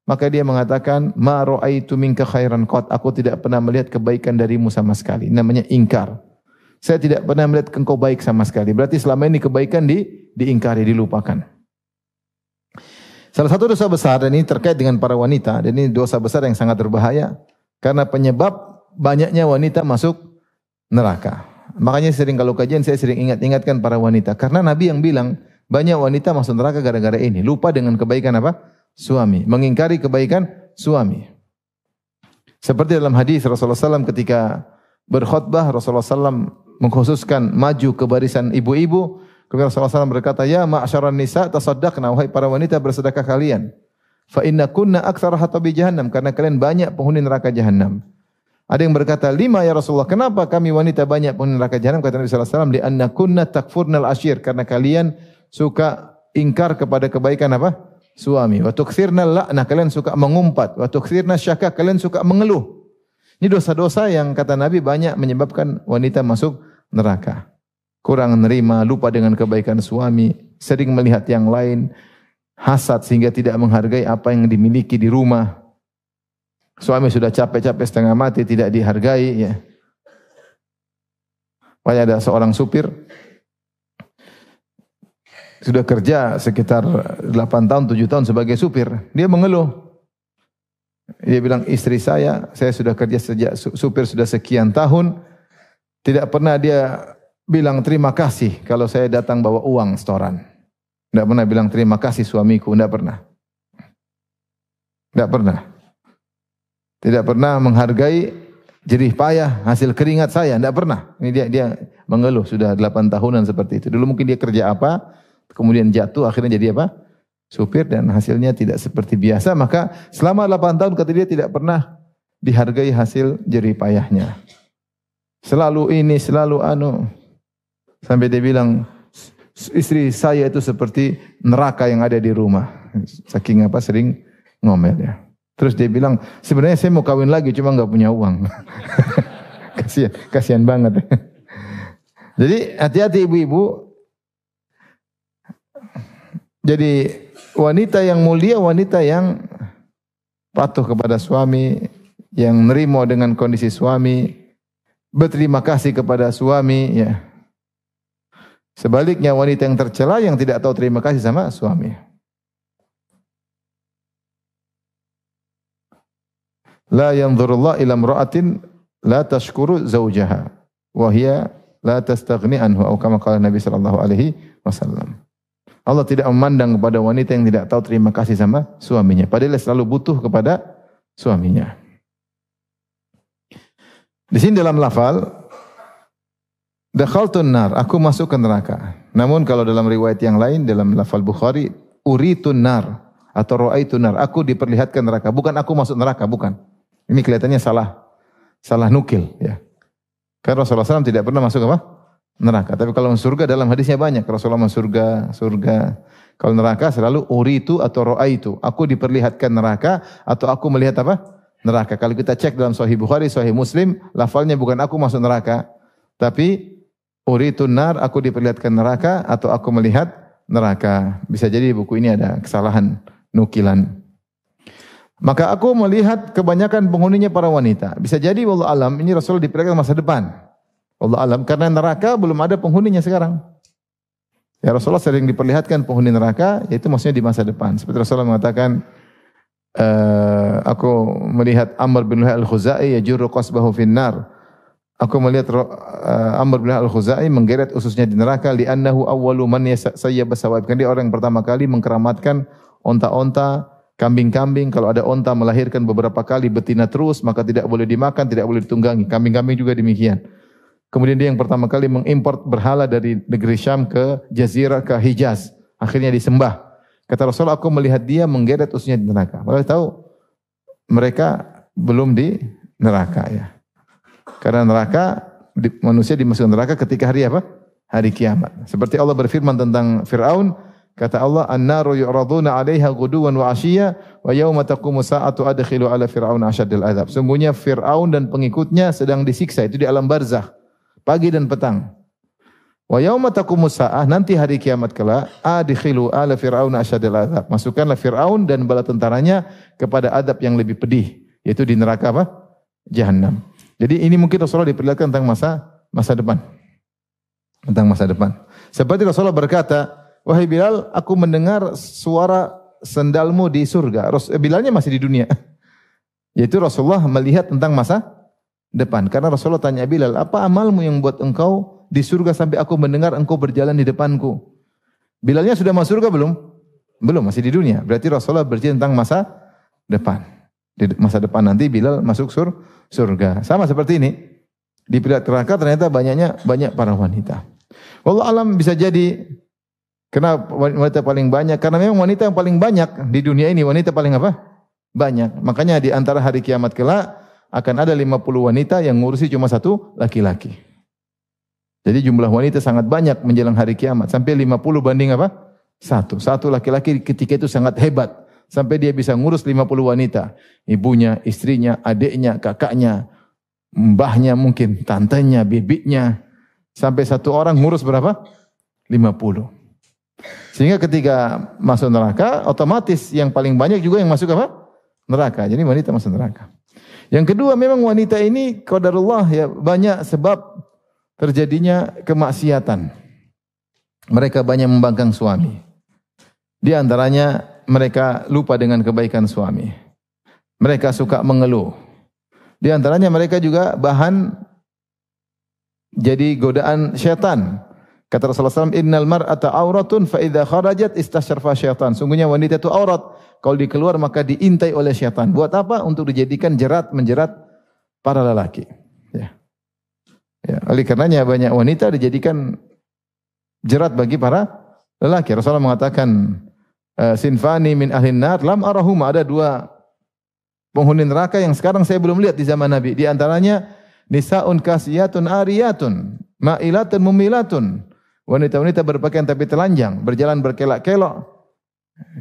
Speaker 1: maka dia mengatakan, ma ra'aitu minka khairan qad. Aku tidak pernah melihat kebaikan darimu sama sekali. Namanya ingkar. Saya tidak pernah melihat engkau baik sama sekali. Berarti selama ini kebaikan diingkari, dilupakan. Salah satu dosa besar, dan ini terkait dengan para wanita, dan ini dosa besar yang sangat berbahaya, karena penyebab banyaknya wanita masuk neraka. Makanya sering kalau kajian saya sering ingatkan para wanita. Karena Nabi yang bilang, banyak wanita masuk neraka gara-gara ini. Lupa dengan kebaikan apa? Suami. Mengingkari kebaikan suami. Seperti dalam hadis Rasulullah SAW ketika berkhutbah, Rasulullah SAW mengkhususkan maju ke barisan ibu-ibu. Kemudian Rasulullah SAW berkata, ya ma'asyaran nisa tasaddaqna, wahai para wanita bersedekah kalian. Fa inna kunna aktsara hatabi jahannam, karena kalian banyak penghuni neraka jahannam. Ada yang berkata, lima ya Rasulullah, kenapa kami wanita banyak penghuni neraka jahannam? Kata Nabi sallallahu alaihi wasallam, li anna kunna takfurnal ashir, karena kalian suka ingkar kepada kebaikan apa? Suami. Wa tuktsirnal la'nah, kalian suka mengumpat. Wa tuktsirna syaka, kalian suka mengeluh. Ini dosa-dosa yang kata Nabi banyak menyebabkan wanita masuk neraka. Kurang menerima, lupa dengan kebaikan suami, sering melihat yang lain, hasad sehingga tidak menghargai apa yang dimiliki di rumah. Suami sudah capek-capek setengah mati, tidak dihargai. Ya. Ada seorang supir, sudah kerja sekitar 8 tahun, 7 tahun sebagai supir. Dia mengeluh. Dia bilang, istri saya sudah kerja sejak supir sudah sekian tahun, tidak pernah dia bilang terima kasih kalau saya datang bawa uang setoran. Tidak pernah bilang terima kasih suamiku, tidak pernah. Tidak pernah. Tidak pernah menghargai jerih payah hasil keringat saya, tidak pernah. Ini dia mengeluh sudah 8 tahunan seperti itu. Dulu mungkin dia kerja apa, kemudian jatuh akhirnya jadi apa? Supir, dan hasilnya tidak seperti biasa. Maka selama 8 tahun kata dia tidak pernah dihargai hasil jerih payahnya. Selalu ini, selalu anu. Sampai dia bilang, istri saya itu seperti neraka yang ada di rumah. Saking apa sering ngomel ya. Terus dia bilang, sebenarnya saya mau kawin lagi cuma enggak punya uang. Kasihan banget. Jadi hati-hati ibu-ibu. Jadi wanita yang mulia, wanita yang patuh kepada suami, yang nerimo dengan kondisi suami, berterima kasih kepada suami, ya. Sebaliknya wanita yang tercela yang tidak tahu terima kasih sama suami. La yanzurullah ila imra'atin la tashkuru zawjaha wa hiya la tastaghni anhu atau kama qala Nabi sallallahu alaihi wasallam. Allah tidak memandang kepada wanita yang tidak tahu terima kasih sama suaminya, padahal dia selalu butuh kepada suaminya. Di sini dalam lafal dakhaltun nar, aku masuk ke neraka. Namun kalau dalam riwayat yang lain dalam lafal Bukhari uritun nar atau ra'aitun nar, aku diperlihatkan neraka, bukan aku masuk neraka, bukan. Ini kelihatannya salah nukil, ya. Karena Rasulullah SAW tidak pernah masuk apa? Neraka. Tapi kalau surga dalam hadisnya banyak. Rasulullah masuk surga. Kalau neraka selalu uritu atau ra'aitu. Aku diperlihatkan neraka atau aku melihat apa? Neraka. Kalau kita cek dalam Sahih Bukhari, Sahih Muslim, lafalnya bukan aku masuk neraka, tapi uritu nar, aku diperlihatkan neraka atau aku melihat neraka. Bisa jadi buku ini ada kesalahan nukilan. Maka aku melihat kebanyakan penghuninya para wanita. Bisa jadi wallahu alam ini Rasulullah diperlihatkan masa depan. Wallahu alam karena neraka belum ada penghuninya sekarang. Ya Rasulullah sering diperlihatkan penghuni neraka, yaitu maksudnya di masa depan. Seperti Rasulullah mengatakan, aku melihat Amr bin Luhai al-Khuzai yajurru qasbahu finnar. Aku melihat Amr bin Luhai al-Khuzai menggeret ususnya di neraka li'annahu awwalu man sayyaba sawaib. Kan dia orang yang pertama kali mengkeramatkan onta-onta, kambing-kambing. Kalau ada onta melahirkan beberapa kali betina terus, maka tidak boleh dimakan, tidak boleh ditunggangi. Kambing-kambing juga demikian. Kemudian dia yang pertama kali mengimport berhala dari negeri Syam ke Jazirah, ke Hijaz. Akhirnya disembah. Kata Rasulullah, aku melihat dia menggeret ususnya di neraka. Padahal tahu mereka belum di neraka, ya. Karena neraka, manusia dimasukkan neraka ketika hari apa? Hari kiamat. Seperti Allah berfirman tentang Fir'aun, kata Allah, an-naru yu'raduna 'alaiha ghuduwan wa 'ashiyya wa yauma taqumu sa'atu adkhilu 'ala fir'auna asyaddal adzab. Sungguhnya Firaun dan pengikutnya sedang disiksa itu di alam barzakh, pagi dan petang. Wa yauma taqumu sa'ah, nanti hari kiamat kelak, adkhilu 'ala fir'auna asyaddal adzab. Masukkanlah Firaun dan bala tentaranya kepada adab yang lebih pedih, yaitu di neraka apa? Jahannam. Jadi ini mungkin Rasulullah diperlihatkan tentang masa depan. Tentang masa depan. Seperti Rasulullah berkata, wahai Bilal, aku mendengar suara sendalmu di surga. Bilalnya masih di dunia. Yaitu Rasulullah melihat tentang masa depan. Karena Rasulullah tanya Bilal, apa amalmu yang buat engkau di surga sampai aku mendengar engkau berjalan di depanku? Bilalnya sudah masuk surga belum? Belum, masih di dunia. Berarti Rasulullah bercerita tentang masa depan. Di masa depan nanti Bilal masuk surga. Sama seperti ini. Di neraka ternyata banyak para wanita. Wallahu alam bisa jadi kenapa wanita paling banyak? Karena memang wanita yang paling banyak di dunia ini, wanita paling apa? Banyak. Makanya di antara hari kiamat kelak akan ada 50 wanita yang ngurusi cuma satu laki-laki. Jadi jumlah wanita sangat banyak menjelang hari kiamat. Sampai 50 banding apa? Satu laki-laki ketika itu sangat hebat. Sampai dia bisa ngurus 50 wanita. Ibunya, istrinya, adiknya, kakaknya, mbahnya mungkin, tantenya, bibiknya. Sampai satu orang ngurus berapa? 50. Sehingga ketika masuk neraka, otomatis yang paling banyak juga yang masuk apa? Neraka. Jadi wanita masuk neraka. Yang kedua, memang wanita ini qadarullah ya, banyak sebab terjadinya kemaksiatan. Mereka banyak membangkang suami. Di antaranya mereka lupa dengan kebaikan suami. Mereka suka mengeluh. Di antaranya mereka juga bahan jadi godaan syaitan. Kata Rasulullah SAW, innal mar'ata auratun fa idza kharajat istasyarfa syaitan. Sungguhnya wanita itu aurat. Kalau dikeluar maka diintai oleh syaitan. Buat apa? Untuk dijadikan menjerat para lelaki. Ya. Oleh karenanya banyak wanita dijadikan jerat bagi para lelaki. Rasulullah mengatakan, sinfani min ahlin nar lam arahuma. Ada dua penghuni neraka yang sekarang saya belum lihat di zaman Nabi. Di antaranya nisaun kasiyatun ariyatun ma'ilatun mumilatun. Wanita-wanita berpakaian tapi telanjang, berjalan berkelak-kelok,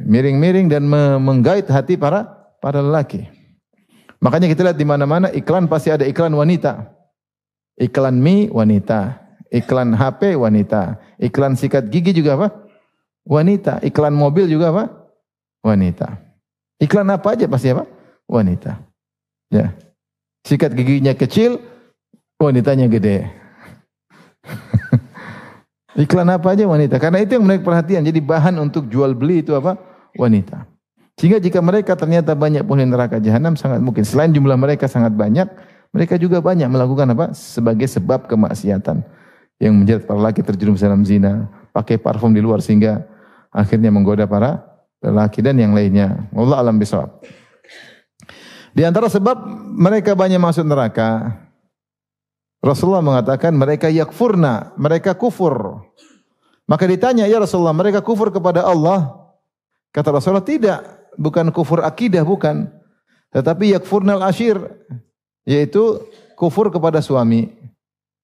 Speaker 1: miring-miring dan menggait hati para lelaki. Makanya kita lihat di mana-mana iklan pasti ada iklan wanita. Iklan mie wanita, iklan HP wanita, iklan sikat gigi juga apa? Wanita. Iklan mobil juga apa? Wanita. Iklan apa aja pasti apa? Wanita. Ya. Sikat giginya kecil, wanitanya gede. Iklan apa aja wanita. Karena itu yang menarik perhatian. Jadi bahan untuk jual beli itu apa? Wanita. Sehingga jika mereka ternyata banyak penghuni neraka jahanam, sangat mungkin. Selain jumlah mereka sangat banyak, mereka juga banyak melakukan apa? Sebagai sebab kemaksiatan. Yang menjerat para laki terjerumus dalam zina. Pakai parfum di luar sehingga akhirnya menggoda para lelaki dan yang lainnya. Wallahu a'lam bishawab. Di antara sebab mereka banyak masuk neraka, Rasulullah mengatakan mereka yakfurna, mereka kufur. Maka ditanya, ya Rasulullah, mereka kufur kepada Allah? Kata Rasulullah, tidak, bukan kufur akidah, bukan. Tetapi yakfurnal ashir, yaitu kufur kepada suami.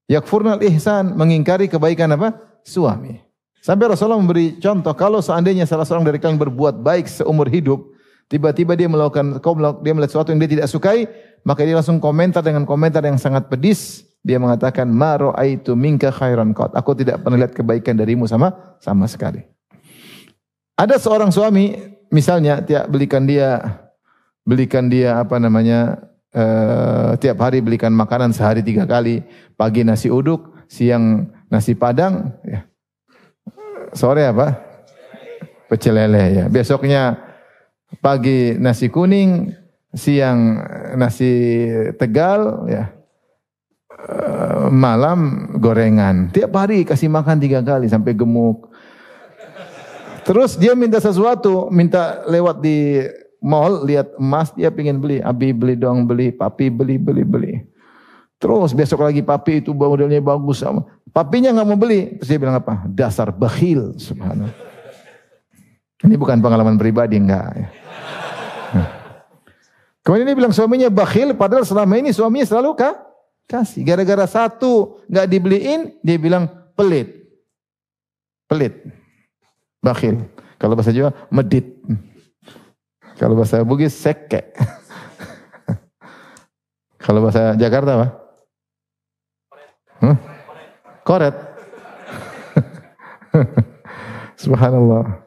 Speaker 1: Yakfurnal ihsan, mengingkari kebaikan apa? Suami. Sampai Rasulullah memberi contoh, kalau seandainya salah seorang dari kalian berbuat baik seumur hidup, tiba-tiba dia melihat sesuatu yang dia tidak sukai, maka dia langsung komentar dengan komentar yang sangat pedis. Dia mengatakan, ma ra'aitu minka khairan qat. Aku tidak pernah lihat kebaikan darimu sama sekali. Ada seorang suami, misalnya belikan dia tiap hari belikan makanan sehari 3 kali, pagi nasi uduk, siang nasi padang, ya. Sore apa? Pecel lele, ya. Besoknya pagi nasi kuning, siang nasi Tegal, ya. Malam gorengan. Tiap hari kasih makan 3 kali sampai gemuk. Terus dia minta sesuatu, minta lewat di mall, lihat emas, dia pengen beli. Abi beli dong, beli. Papi beli. Terus besok lagi papi itu modelnya bagus. Papinya nggak mau beli. Terus dia bilang apa? Dasar bakhil. Subhanallah. Ini bukan pengalaman pribadi, enggak. Ya. Kemudian dia bilang suaminya bakhil, padahal selama ini suaminya selalu kasih. Gara-gara satu nggak dibeliin, dia bilang pelit. Bakhil. Kalau bahasa Jawa, medit. Kalau bahasa Bugis, seke. Kalau bahasa Jakarta apa? Koret. Subhanallah.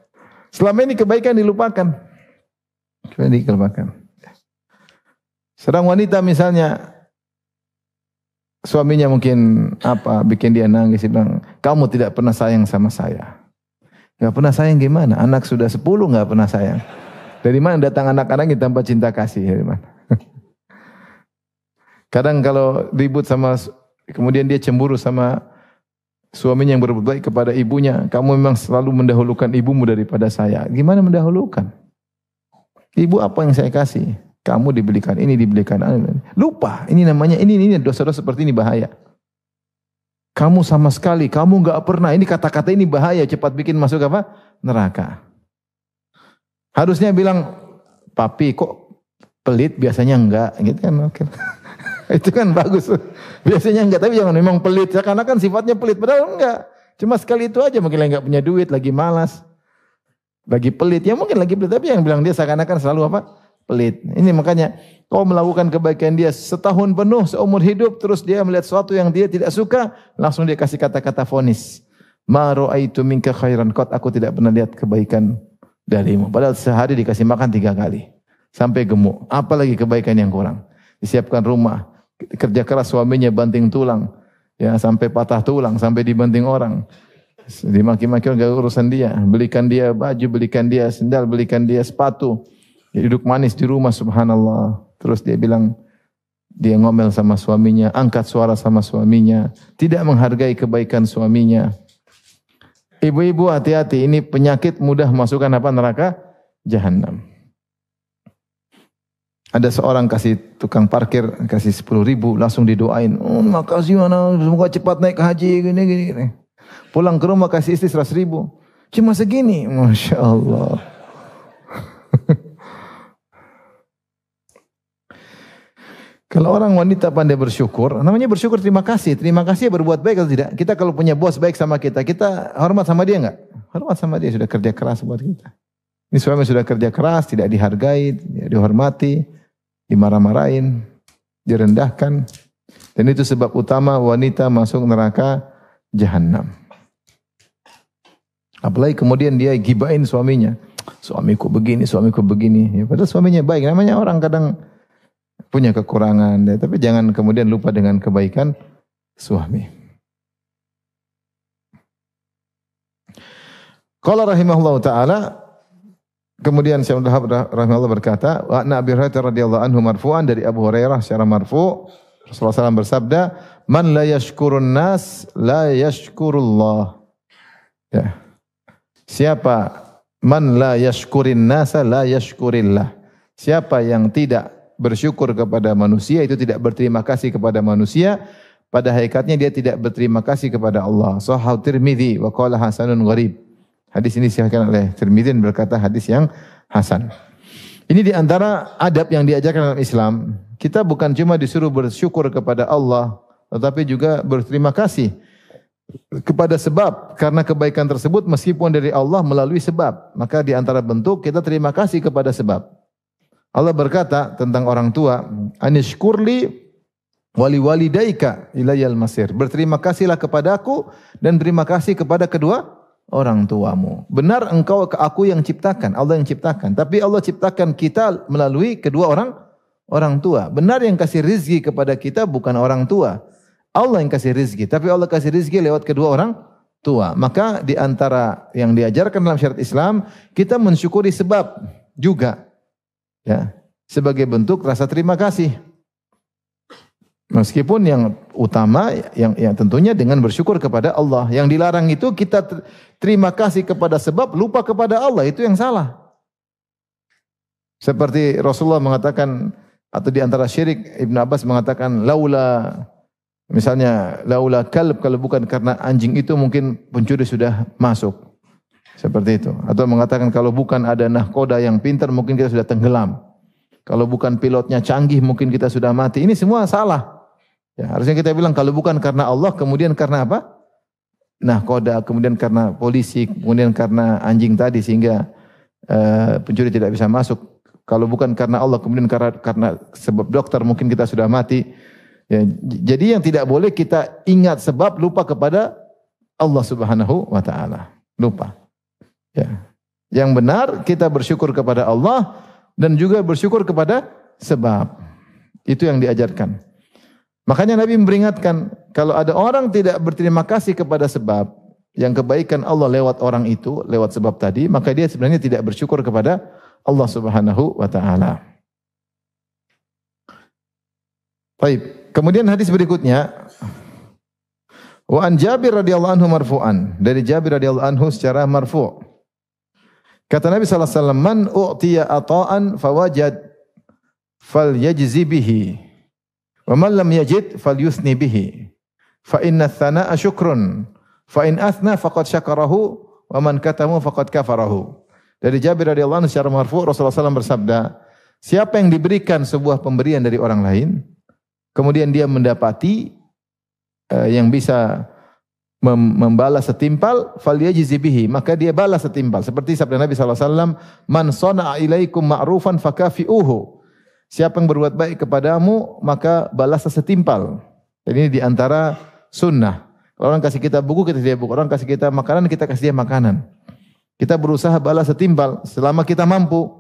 Speaker 1: Selama ini kebaikan dilupakan. Sedang wanita misalnya, suaminya mungkin bikin dia nangis, dia bilang, kamu tidak pernah sayang sama saya. Gak pernah sayang gimana? Anak sudah 10 gak pernah sayang. Dari mana datang anak-anak yang tanpa cinta kasih? Dari mana? Kadang kalau ribut kemudian dia cemburu sama suaminya yang berbuat baik kepada ibunya. Kamu memang selalu mendahulukan ibumu daripada saya. Gimana mendahulukan? Ibu apa yang saya kasih? Kamu dibelikan ini, dibelikan ini. Lupa, ini namanya, ini dosa-dosa seperti ini bahaya. Kamu sama sekali, kamu enggak pernah, ini kata-kata ini bahaya, cepat bikin masuk apa? Neraka. Harusnya bilang, papi kok pelit, biasanya enggak, gitu kan, oke. Itu kan bagus. Biasanya enggak, tapi jangan memang pelit, karena kan sifatnya pelit, padahal enggak. Cuma sekali itu aja, mungkin enggak punya duit, lagi malas, lagi pelit, ya mungkin lagi pelit, tapi yang bilang dia seakan-akan selalu apa? Pelit. Ini makanya kau melakukan kebaikan dia setahun penuh seumur hidup, terus dia melihat sesuatu yang dia tidak suka, langsung dia kasih kata-kata vonis. Ma ra'aitu minka khairan qat. Aku tidak pernah lihat kebaikan darimu. Padahal sehari dikasih makan 3 kali sampai gemuk. Apalagi kebaikan yang kurang. Disiapkan rumah, kerja keras suaminya banting tulang, ya sampai patah tulang, sampai dibanting orang. Dimaki-maki enggak urusan dia. Belikan dia baju, belikan dia sendal, belikan dia sepatu. Dia duduk manis di rumah, subhanallah. Terus dia bilang, dia ngomel sama suaminya, angkat suara sama suaminya, tidak menghargai kebaikan suaminya. Ibu-ibu hati-hati, ini penyakit mudah masukkan apa? Neraka jahanam. Ada seorang kasih tukang parkir, kasih 10.000, langsung didoain. Oh, makasih mana, semoga cepat naik haji, gini. Pulang ke rumah kasih istri 100.000. Cuma segini, Masya Allah. Kalau orang wanita pandai bersyukur, namanya bersyukur terima kasih. Terima kasih berbuat baik atau tidak. Kita kalau punya bos baik sama kita, kita hormat sama dia enggak? Hormat sama dia, sudah kerja keras buat kita. Ini suami sudah kerja keras, tidak dihargai, tidak dihormati, dimarah-marahin, direndahkan. Dan itu sebab utama wanita masuk neraka jahanam. Apalagi kemudian dia gibain suaminya. Suamiku begini, suamiku begini. Ya, padahal suaminya baik. Namanya orang kadang punya kekurangan. Ya, tapi jangan kemudian lupa dengan kebaikan suami. Qala rahimahullah ta'ala, kemudian Syekh Abdul Wahab rahimahullah berkata, wa anna Abi Hurairah radhiyallahu anhu marfu'an, dari Abu Hurairah secara marfu', Rasulullah SAW bersabda, man la yashkurun nas la yashkurullah. Ya. Siapa man la yashkurin nasa la yashkurillah. Siapa yang tidak bersyukur kepada manusia, itu tidak berterima kasih kepada manusia, pada hakikatnya dia tidak berterima kasih kepada Allah. Sahih Tirmidzi wa qala hasanun gharib. Hadis ini disahihkan oleh Tirmidzi dan berkata hadis yang hasan. Ini di antara adab yang diajarkan dalam Islam. Kita bukan cuma disuruh bersyukur kepada Allah, tetapi juga berterima kasih kepada sebab, karena kebaikan tersebut meskipun dari Allah melalui sebab. Maka di antara bentuk kita terima kasih kepada sebab. Allah berkata tentang orang tua, anishkurli wali walidaika ilayal masir. Berterima kasihlah kepadaku dan terima kasih kepada kedua orang tuamu. Benar engkau ke aku yang ciptakan, Allah yang ciptakan. Tapi Allah ciptakan kita melalui kedua orang tua. Benar yang kasih rizki kepada kita bukan orang tua. Allah yang kasih rizki. Tapi Allah kasih rizki lewat kedua orang tua. Maka di antara yang diajarkan dalam syariat Islam, kita mensyukuri sebab juga. Ya, sebagai bentuk rasa terima kasih. Meskipun yang utama yang tentunya dengan bersyukur kepada Allah. Yang dilarang itu kita terima kasih kepada sebab, lupa kepada Allah, itu yang salah. Seperti Rasulullah mengatakan, atau di antara syirik, Ibn Abbas mengatakan laula, misalnya laula kalb, kalau bukan karena anjing itu mungkin pencuri sudah masuk. Seperti itu. Atau mengatakan kalau bukan ada nahkoda yang pintar mungkin kita sudah tenggelam. Kalau bukan pilotnya canggih mungkin kita sudah mati. Ini semua salah. Ya, harusnya kita bilang kalau bukan karena Allah, kemudian karena apa? Nahkoda, kemudian karena polisi, kemudian karena anjing tadi sehingga pencuri tidak bisa masuk. Kalau bukan karena Allah, kemudian karena sebab dokter mungkin kita sudah mati. Ya, jadi yang tidak boleh kita ingat sebab, lupa kepada Allah Subhanahu wa taala. Lupa. Ya. Yang benar kita bersyukur kepada Allah dan juga bersyukur kepada sebab. Itu yang diajarkan. Makanya Nabi memperingatkan, kalau ada orang tidak berterima kasih kepada sebab, yang kebaikan Allah lewat orang itu, lewat sebab tadi, maka dia sebenarnya tidak bersyukur kepada Allah Subhanahu wa taala. Baik, kemudian hadis berikutnya, wa an Jabir radhiyallahu anhu marfu'an, dari Jabir radhiyallahu anhu secara marfu'. Kata Nabi sallallahu alaihi wasallam, man u'tiya ata'an fawajad falyajzi bihi. Wa man lam yajid falyusni bihi. Fa inna tsana'a syukrun. Fa in athna faqad syakarahu wa man katamu faqad kafarahu. Dari Jabir radhiyallahu anhu secara marfu' Rasulullah SAW bersabda, siapa yang diberikan sebuah pemberian dari orang lain, kemudian dia mendapati yang bisa membalas setimpal, falyajzi bihi, maka dia balas setimpal. Seperti sabda Nabi SAW, man sana'a ilaikum ma'rufan fakafi'uhu. Siapa yang berbuat baik kepadamu, maka balaslah setimpal. Dan ini diantara sunnah. Kalau orang kasih kita buku, kita kasih dia buku. Orang kasih kita makanan, kita kasih dia makanan. Kita berusaha balas setimpal selama kita mampu.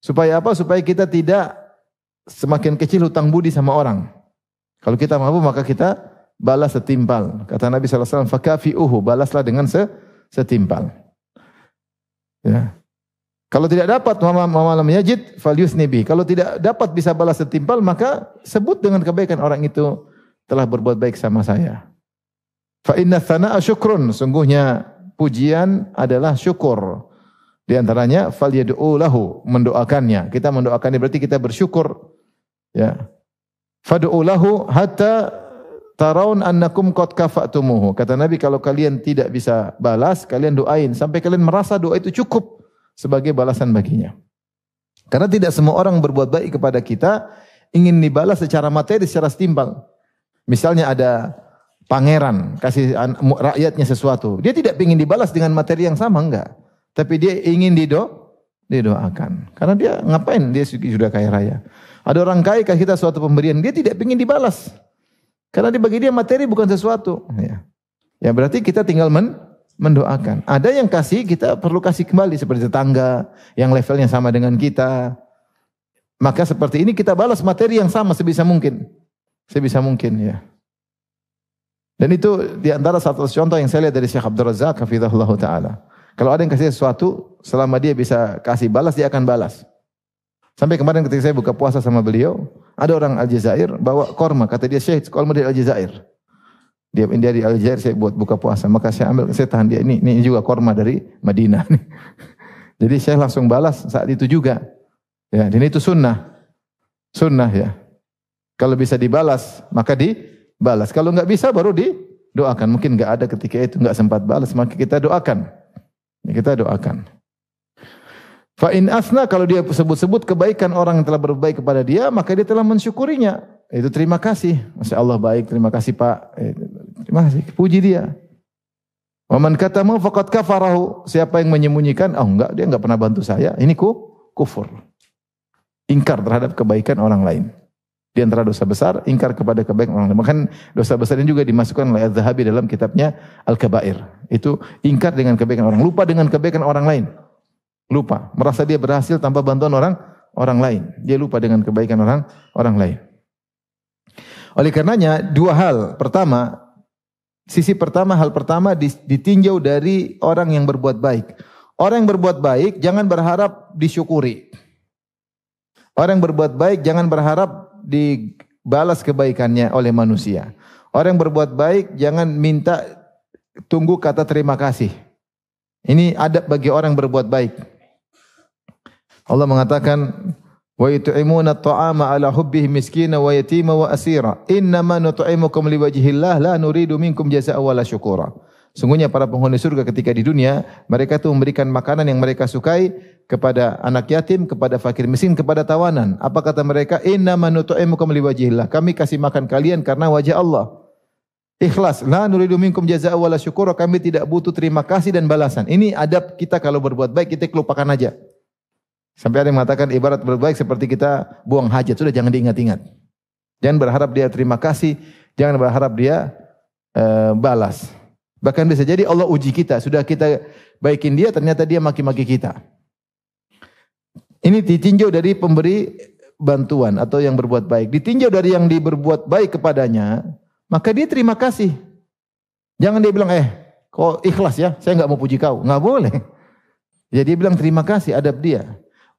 Speaker 1: Supaya apa? Supaya kita tidak semakin kecil hutang budi sama orang. Kalau kita mampu, maka kita balas setimpal. Kata Nabi SAW, fakafi'uhu, balaslah dengan setimpal. Ya. Kalau tidak dapat malam yajid falyusni bihi. Kalau tidak dapat bisa balas setimpal, maka sebut dengan kebaikan orang itu telah berbuat baik sama saya. Fa inna tsana'a syukrun, sungguhnya pujian adalah syukur. Di antaranya falyad'u lahu, mendoakannya. Kita mendoakannya berarti kita bersyukur. Ya. Fad'u lahu hatta taraun annakum qad kafatumuhu. Kata Nabi, kalau kalian tidak bisa balas, kalian doain sampai kalian merasa doa itu cukup sebagai balasan baginya. Karena tidak semua orang berbuat baik kepada kita ingin dibalas secara materi, secara setimpal. Misalnya ada pangeran kasih rakyatnya sesuatu, dia tidak ingin dibalas dengan materi yang sama, enggak. Tapi dia ingin didoakan. Karena dia ngapain? Dia sudah kaya raya. Ada orang kaya kasih kita suatu pemberian, dia tidak ingin dibalas. Karena bagi dia materi bukan sesuatu. Ya berarti kita tinggal mendoakan. Ada yang kasih, kita perlu kasih kembali seperti tetangga yang levelnya sama dengan kita. Maka seperti ini kita balas materi yang sama sebisa mungkin. Sebisa mungkin ya. Dan itu di antara satu contoh yang saya lihat dari Syekh Abdul Razak hafizahullah taala. Kalau ada yang kasih sesuatu, selama dia bisa kasih balas, dia akan balas. Sampai kemarin ketika saya buka puasa sama beliau, ada orang Aljazair bawa korma, kata dia, Syekh, korma dari Aljazair. Dia di Aljazair, saya buat buka puasa, maka saya ambil, saya tahan dia, ini juga korma dari Madinah. Jadi saya langsung balas saat itu juga. Ya, dan itu sunnah. Sunnah ya. Kalau bisa dibalas, maka dibalas. Kalau enggak bisa, baru didoakan. Mungkin enggak ada ketika itu, enggak sempat balas, maka kita doakan. Kita doakan. Fa in asna, kalau dia sebut-sebut kebaikan orang yang telah berbaik kepada dia, maka dia telah mensyukurinya. Itu terima kasih. Masya Allah baik, terima kasih Pak. Terima kasih, puji dia. Wa man katama faqad kafarahu. Siapa yang menyembunyikan, enggak, dia enggak pernah bantu saya. Ini kufur. Ingkar terhadap kebaikan orang lain. Di antara dosa besar, ingkar kepada kebaikan orang lain. Bahkan dosa besar ini juga dimasukkan oleh Az-Zahabi dalam kitabnya Al-Kabair. Itu ingkar dengan kebaikan orang, lupa dengan kebaikan orang lain. Lupa, merasa dia berhasil tanpa bantuan orang lain. Dia lupa dengan kebaikan orang lain. Oleh karenanya dua hal. Pertama, hal pertama ditinjau dari orang yang berbuat baik. Orang yang berbuat baik jangan berharap disyukuri. Orang yang berbuat baik jangan berharap dibalas kebaikannya oleh manusia. Orang yang berbuat baik jangan minta tunggu kata terima kasih. Ini adab bagi orang yang berbuat baik. Allah mengatakan, wa yut'imuna at-ta'ama 'ala hubbihi miskina wa yatima wa asira. Innama nut'imukum liwajhillah la nuridu minkum jazaa'an wala syukura. Sungguhnya para penghuni surga ketika di dunia, mereka itu memberikan makanan yang mereka sukai kepada anak yatim, kepada fakir miskin, kepada tawanan. Apa kata mereka? Innama nut'imukum liwajhillah. Kami kasih makan kalian karena wajah Allah. Ikhlas. La nuridu minkum jazaa'an wala syukura. Kami tidak butuh terima kasih dan balasan. Ini adab kita kalau berbuat baik, kita kelupakan aja. Sampai ada yang mengatakan ibarat berbaik seperti kita buang hajat. Sudah, jangan diingat-ingat. Jangan berharap dia terima kasih. Jangan berharap dia balas. Bahkan bisa jadi Allah uji kita. Sudah kita baikin dia, ternyata dia maki-maki kita. Ini ditinjau dari pemberi bantuan atau yang berbuat baik. Ditinjau dari yang berbuat baik kepadanya, maka dia terima kasih. Jangan dia bilang, kok ikhlas ya, saya enggak mau puji kau. Enggak boleh. Ya dia bilang terima kasih, adab dia.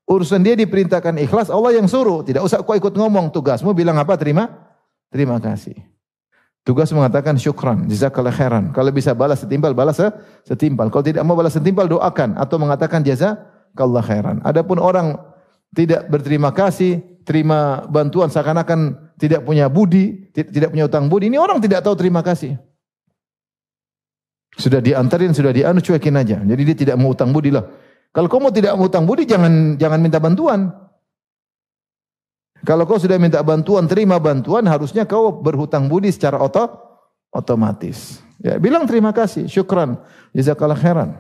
Speaker 1: Urusan dia diperintahkan ikhlas, Allah yang suruh. Tidak usah kau ikut ngomong, tugasmu bilang apa? Terima kasih. Tugas mengatakan syukran, jazakallah khairan. Kalau bisa balas setimpal, balas setimpal. Kalau tidak mau balas setimpal, doakan. Atau mengatakan jazakallah khairan. Adapun orang tidak berterima kasih, terima bantuan seakan-akan tidak punya budi, tidak punya utang budi. Ini orang tidak tahu terima kasih. Sudah diantarin, sudah cuekin aja. Jadi dia tidak mau utang budi lah. Kalau kamu tidak mau utang budi, jangan minta bantuan. Kalau kau sudah minta bantuan, terima bantuan, harusnya kau berhutang budi secara otomatis. Ya, bilang terima kasih, syukran, jazakallah khairan.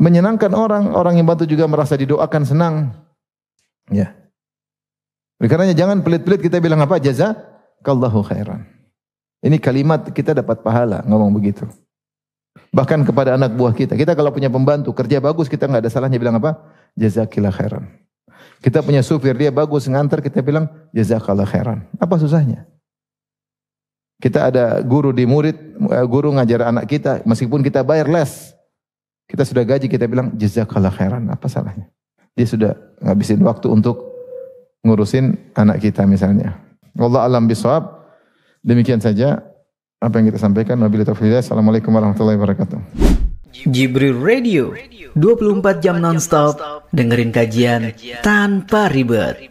Speaker 1: Menyenangkan orang yang bantu juga merasa didoakan, senang. Ya. Karena jangan pelit-pelit kita bilang apa? Jazakallahu khairan. Ini kalimat kita dapat pahala ngomong begitu. Bahkan kepada anak buah kita. Kita kalau punya pembantu kerja bagus, kita enggak ada salahnya bilang apa? Jazakillah khairan. Kita punya supir, dia bagus ngantar, kita bilang jazakallah khairan. Apa susahnya? Kita ada guru di murid, guru ngajar anak kita, meskipun kita bayar les. Kita sudah gaji, kita bilang jazakallah khairan. Apa salahnya? Dia sudah ngabisin waktu untuk ngurusin anak kita misalnya. Wallahu a'lam bishawab. Demikian saja apa yang kita sampaikan. Wabillahi taufiq. Assalamualaikum warahmatullahi wabarakatuh.
Speaker 2: Jibril Radio 24 jam nonstop dengerin kajian tanpa ribet.